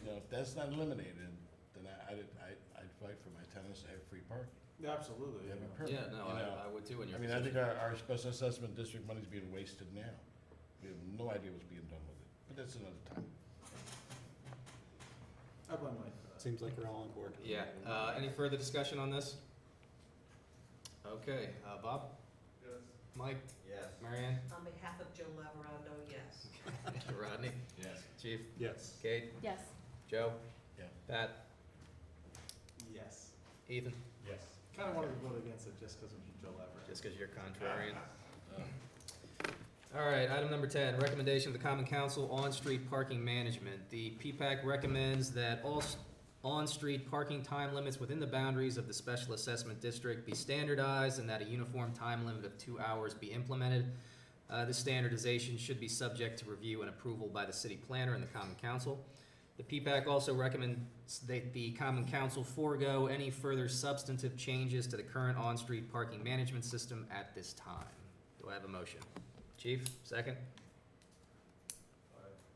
if that's not eliminated, then I'd fight for my tenants to have free parking. Yeah, absolutely. They have a permit, yeah, no, I would too in your I mean, I position. think our special assessment district money's being wasted now. We have no idea what's being done with it, but that's another time. I blame Mike for that. Seems like we're all on board. Yeah, any further discussion on this? Okay, Bob? Yes. Mike? Yes. Marianne? On behalf of Joe Lavorando, yes. Rodney? Yes. Chief? Yes. Kate? Yes. Joe? Yeah. Pat? Yes. Ethan? Yes. Kind of wanted to vote against it just because of Joe Leverett. Just because you're contrarian. All right, item number 10, recommendation of the Common Council on-street parking management. The PPAC recommends that all on-street parking time limits within the boundaries of the Special Assessment District be standardized and that a uniform time limit of 2 hours be implemented. This standardization should be subject to review and approval by the City Planner and the Common Council. The PPAC also recommends that the Common Council forego any further substantive changes to the current on-street parking management system at this time. Do I have a motion? Chief, second?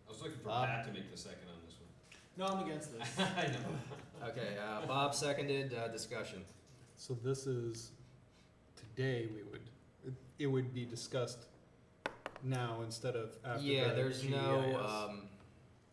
I was looking for Bob? Pat to make the second on this one. No, I'm against this. I know. Okay, Bob seconded, discussion. So this is, today it would be discussed now instead of after the Yeah, there's GEIS.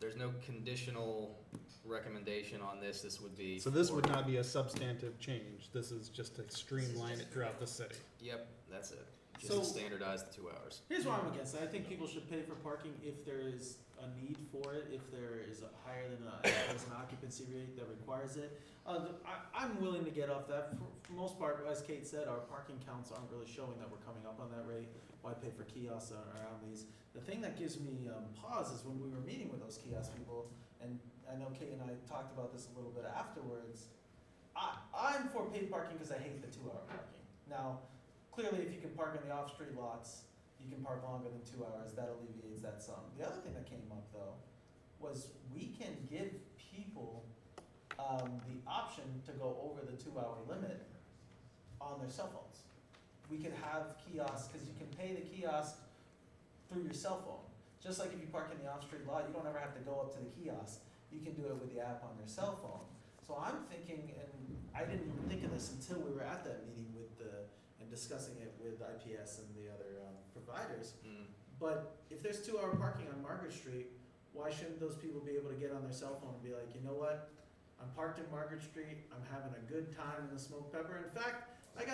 there's no conditional recommendation on this, this would be. So this would for- not be a substantive change, this is just to streamline it throughout the city. Yep, that's it, just So- to standardize the 2 hours. Here's why I'm against it. I think people should pay for parking if there is a need for it, if there is a higher than there's an occupancy rate that requires it. I'm willing to get off that. For most part, as Kate said, our parking counts aren't really showing that we're coming up on that rate. Why pay for kiosks around these? The thing that gives me pause is when we were meeting with those kiosk people, and I know Kate and I talked about this a little bit afterwards. I'm for paid parking because I hate the 2 hour parking. Now, clearly, if you can park in the off-street lots, you can park longer than 2 hours, that alleviates that some. The other thing that came up though, was we can give people, the option to go over the 2 hour limit on their cell phones. We could have kiosks, cause you can pay the kiosk through your cell phone. Just like if you park in the off-street lot, you don't ever have to go up to the kiosk, you can do it with the app on your cell phone. So I'm thinking, and I didn't even think of this until we were at that meeting and discussing it with IPS and the other providers. But if there's 2 hour parking on Margaret Street, why shouldn't those people be able to get on their cell phone and be like, you know what? I'm parked in Margaret Street, I'm having a good time in the Smoked Pepper. In fact, I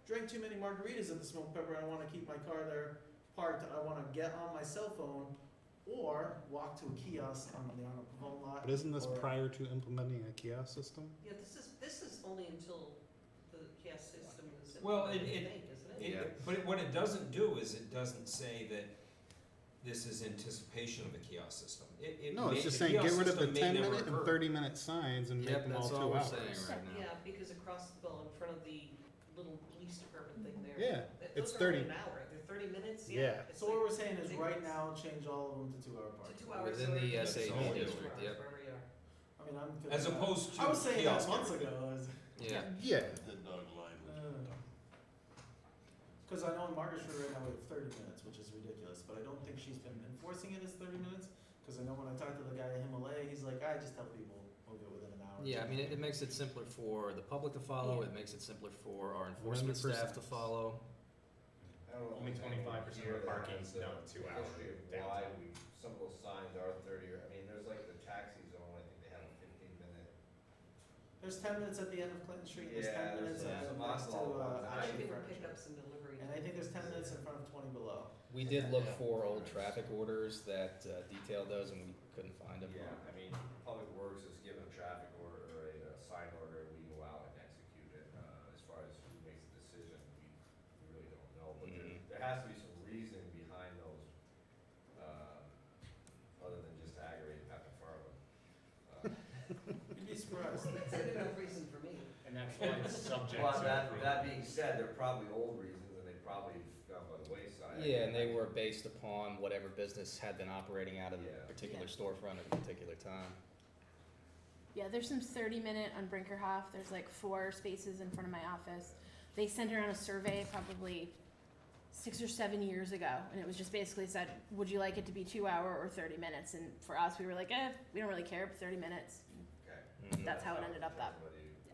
drank too many margaritas at the Smoked Pepper, I wanna keep my car there parked, I wanna get on my cell phone or walk to a kiosk on the Arnold Pavone lot. But isn't this or- prior to implementing a kiosk system? Yeah, this is only until the kiosk system is Well, implemented, I think, isn't it? Yeah. But what it doesn't do is it doesn't say that this is anticipation of a kiosk system. No, it's just the saying get kiosk rid of the system may 10 never minute and occur. 30-minute signs and make Yep, them all that's 2 all we're hours. saying right now. Yeah, because across, in front of the little police department thing there. Yeah, those it's are only 30. an hour, they're 30 minutes, Yeah. yeah. It's So what like we're saying is big right ones. now, change all of them to 2 hour To parking. 2 hours. Within or the to SAD 2 hours, district, yep. Wherever you are. I mean, I'm. As opposed to I was saying that kiosk months everything. ago, Yeah, Yeah, The dog line was. cause I know in Margaret Street right now we have 30 minutes, which is ridiculous, but I don't think she's been enforcing it as 30 minutes. Cause I know when I talked to the guy at Himalaya, he's like, I just tell people move it within an hour. Yeah, I mean, it makes it simpler for the public to follow, Yeah. it makes it simpler for our enforcement staff to follow. I don't know. Only 25% of Here parking, that has no, the 2 hour history of downtown. why we, some of those signs are 30, or, I mean, there's like the taxi zone, I think they have a 15-minute. There's 10 minutes at the end of Clinton Street, there's Yeah, 10 there's minutes some next to, oddball ones. Ashley Shipping, Furniture. pickups and delivery. And I think there's 10 minutes in front of 20 below. We did look for old traffic orders that detailed those, and we couldn't find them. Yeah, I mean, Public Works is given a traffic order or a sign order, we go out and execute it. As far as who makes the decision, we really don't know, but there has to be some reasoning behind those, other than just to aggravate Pat McFarland. You'd be surprised. That's enough reason for me. And that's why it's subject But to that approval. being said, they're probably old reasons and they probably gone by the wayside. Yeah, and they were based upon whatever business had been operating out of the Yeah. particular Yeah. storefront at a particular time. Yeah, there's some 30-minute on Brinkerhoff. There's like 4 spaces in front of my office. They sent around a survey probably 6 or 7 years ago, and it was just basically said, would you like it to be 2 hour or 30 minutes? And for us, we were like, we don't really care, but 30 minutes. Okay. Mhm. That's how it ended up that.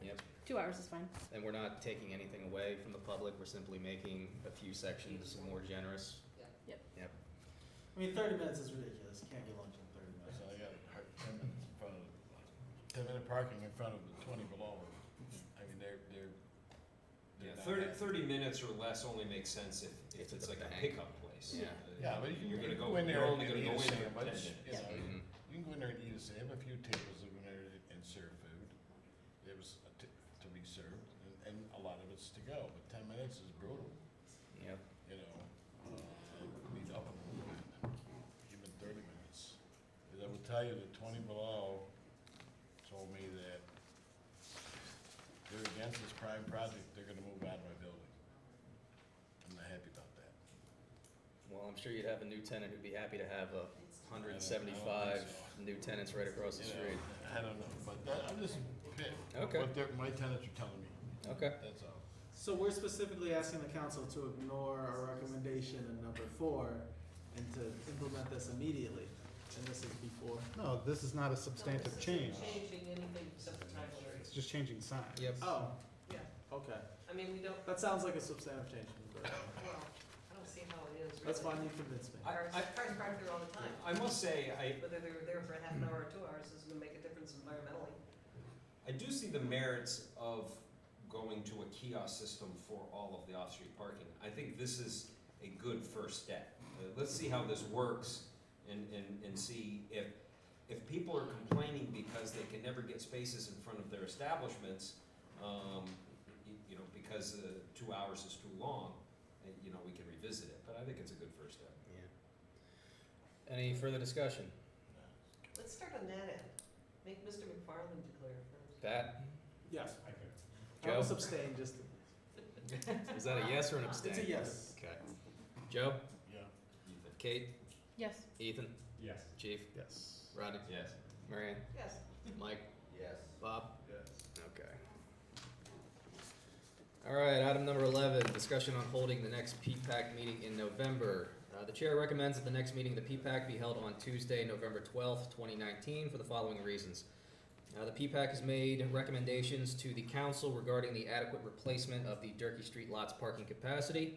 Yep. 2 hours is fine. And we're not taking anything away from the public, we're simply making a few sections more generous. I mean, 30 minutes is ridiculous. You can't get lunch in 30 minutes. So I got 10 minutes in front of, 10-minute parking in front of the 20 below. I mean, they're Yeah, not 30, bad. 30 minutes or less only makes sense if It's it's at like the a bank. pickup place. Yeah. Yeah, but You're you gonna can go in there you're only and gonna eat go a in for 10 sandwich, you minutes. know, Mhm. you can go in there and eat a sandwich, a few tables that go in there and serve food. It was to be served, and a lot of it's to go, but 10 minutes is brutal, Yep. you know. Need up and moving, even 30 minutes. 'Cause I will tell you that 20 below told me that they're against this prime project, they're gonna move out of my building. I'm not happy about that. Well, I'm sure you'd have a new tenant who'd be happy to have a I don't 175 think so. new tenants right across the You know, street. I don't know, but I'm just pissed. Okay. What my tenants are telling me, Okay. that's all. So we're specifically asking the council to ignore our recommendation in number 4 and to implement this immediately. And this is before. No, this is not a substantive change. Changing anything except the title area. It's just changing signs. Yep. Oh, Yeah, okay. I mean, we don't, That sounds like a substantive change to me, but well, I don't see how it is. that's really. fine, you convinced me. Cars drive through all the time. I must say, Whether they were there for a half an hour or 2 hours isn't gonna make a difference environmentally. I do see the merits of going to a kiosk system for all of the off-street parking. I think this is a good first step. Let's see how this works and see if people are complaining because they can never get spaces in front of their establishments, you know, because 2 hours is too long, you know, we can revisit it, but I think it's a good first step. Yeah. Any further discussion? Let's start on that end. Make Mr. McFarland declare first. Pat? Yes. I could. I Joe? almost abstain, just, Is that a yes or an abstain? it's a yes. Okay. Joe? Yeah. Kate? Yes. Ethan? Yes. Chief? Yes. Rodney? Yes. Marianne? Yes. Mike? Yes. Bob? Yes. Okay. All right, item number 11, discussion on holding the next PPAC meeting in November. The chair recommends that the next meeting of the PPAC be held on Tuesday, November 12th, 2019, for the following reasons. The PPAC has made recommendations to the council regarding the adequate replacement of the Durkee Street lot's parking capacity.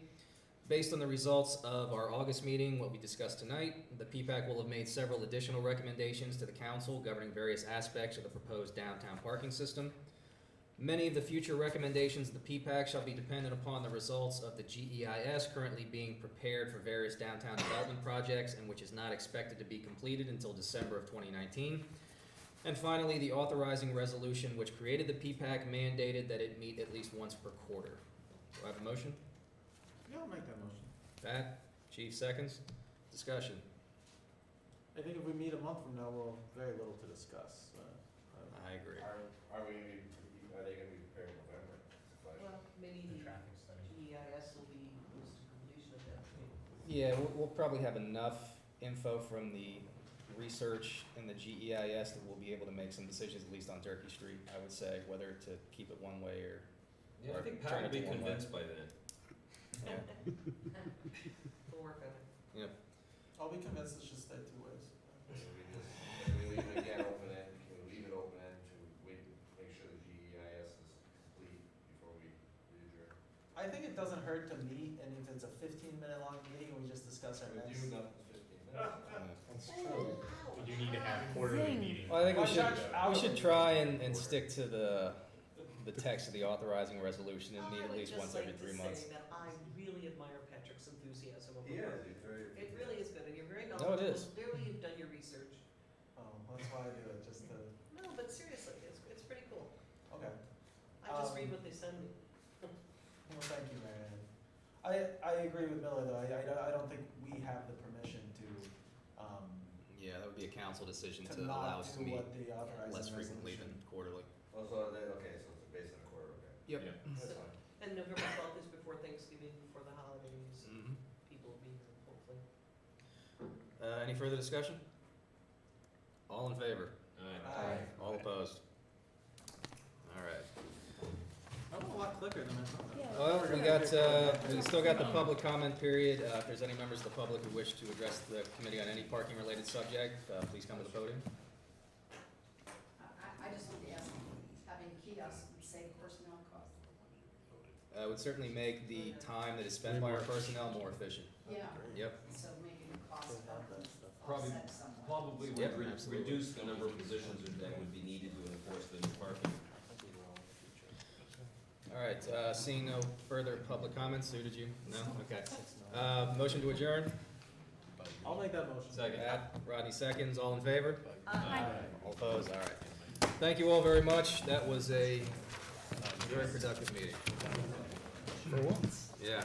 Based on the results of our August meeting, what we discussed tonight, the PPAC will have made several additional recommendations to the council governing various aspects of the proposed downtown parking system. Many of the future recommendations of the PPAC shall be dependent upon the results of the GEIS currently being prepared for various downtown development projects and which is not expected to be completed until December of 2019. And finally, the authorizing resolution which created the PPAC mandated that it meet at least once per quarter. Do I have a motion? Yeah, I'll make that motion. Pat, Chief seconds. Discussion. I think if we meet a month from now, we'll have very little to discuss. I agree. Are they gonna be prepared in November? That's the question. Well, maybe The the traffic study. GEIS will be close to completion at that point. Yeah, we'll probably have enough info from the research in the GEIS that we'll be able to make some decisions, at least on Durkee Street, I would say, whether to keep it one way or, Yeah, I think turn Pat will it be to one way. convinced by then. yeah. We'll work on it. Yep. I'll be convinced it should stay 2 ways. Can we leave it again open-ended, can we leave it open-ended to wait, it doesn't hurt to meet, and if it's a 15-minute long meeting, we just discuss our With next. you, nothing's 15 minutes. That's true. We do need to have quarterly Zing. meetings. Well, I think we Well, should, Josh, out we of should it. try and stick to the text of the authorizing resolution and meet at least once every 3 months. I would just like to say that I really admire Patrick's enthusiasm over He work. is, he's very. It really is good, and you're very No, knowledgeable. it is. Clearly, you've done your research. Oh, that's why I do it, just to, No, but seriously, it's pretty cool. okay. I just read what they send me. Well, thank you, Mary Ann. I agree with Miller, though. I don't think we have the permission to, Yeah, that would be a council decision to to allow not us to do meet what the authorizing less frequently than resolution. quarterly. Oh, so they, okay, so it's based on a quarter, okay. Yep. Yeah. That's fine. And November 12th is before Thanksgiving, before the holidays. Mhm. People will be here, hopefully. Any further discussion? All in favor? Aye. All opposed? All right. I went a lot quicker than I thought. Yeah. Well, we still got the public comment period. If there's any members of the public who wish to address the committee on any parking related subject, please come to the podium. I just want to ask, having kiosks would save personnel costs. Would certainly make the time that is spent by our personnel more efficient. Yeah, Yep. so maybe the cost of Probably- offset somewhat. Probably Yep, would absolutely. reduce the number of positions that would be needed to enforce the new parking. All right, seeing no further public comments, Sue, did you? No? Okay. Motion to adjourn? I'll make that motion. Second. Rodney seconds, all in favor? Aye. All opposed, all right. Thank you all very much. That was a very productive meeting. For once. Yeah.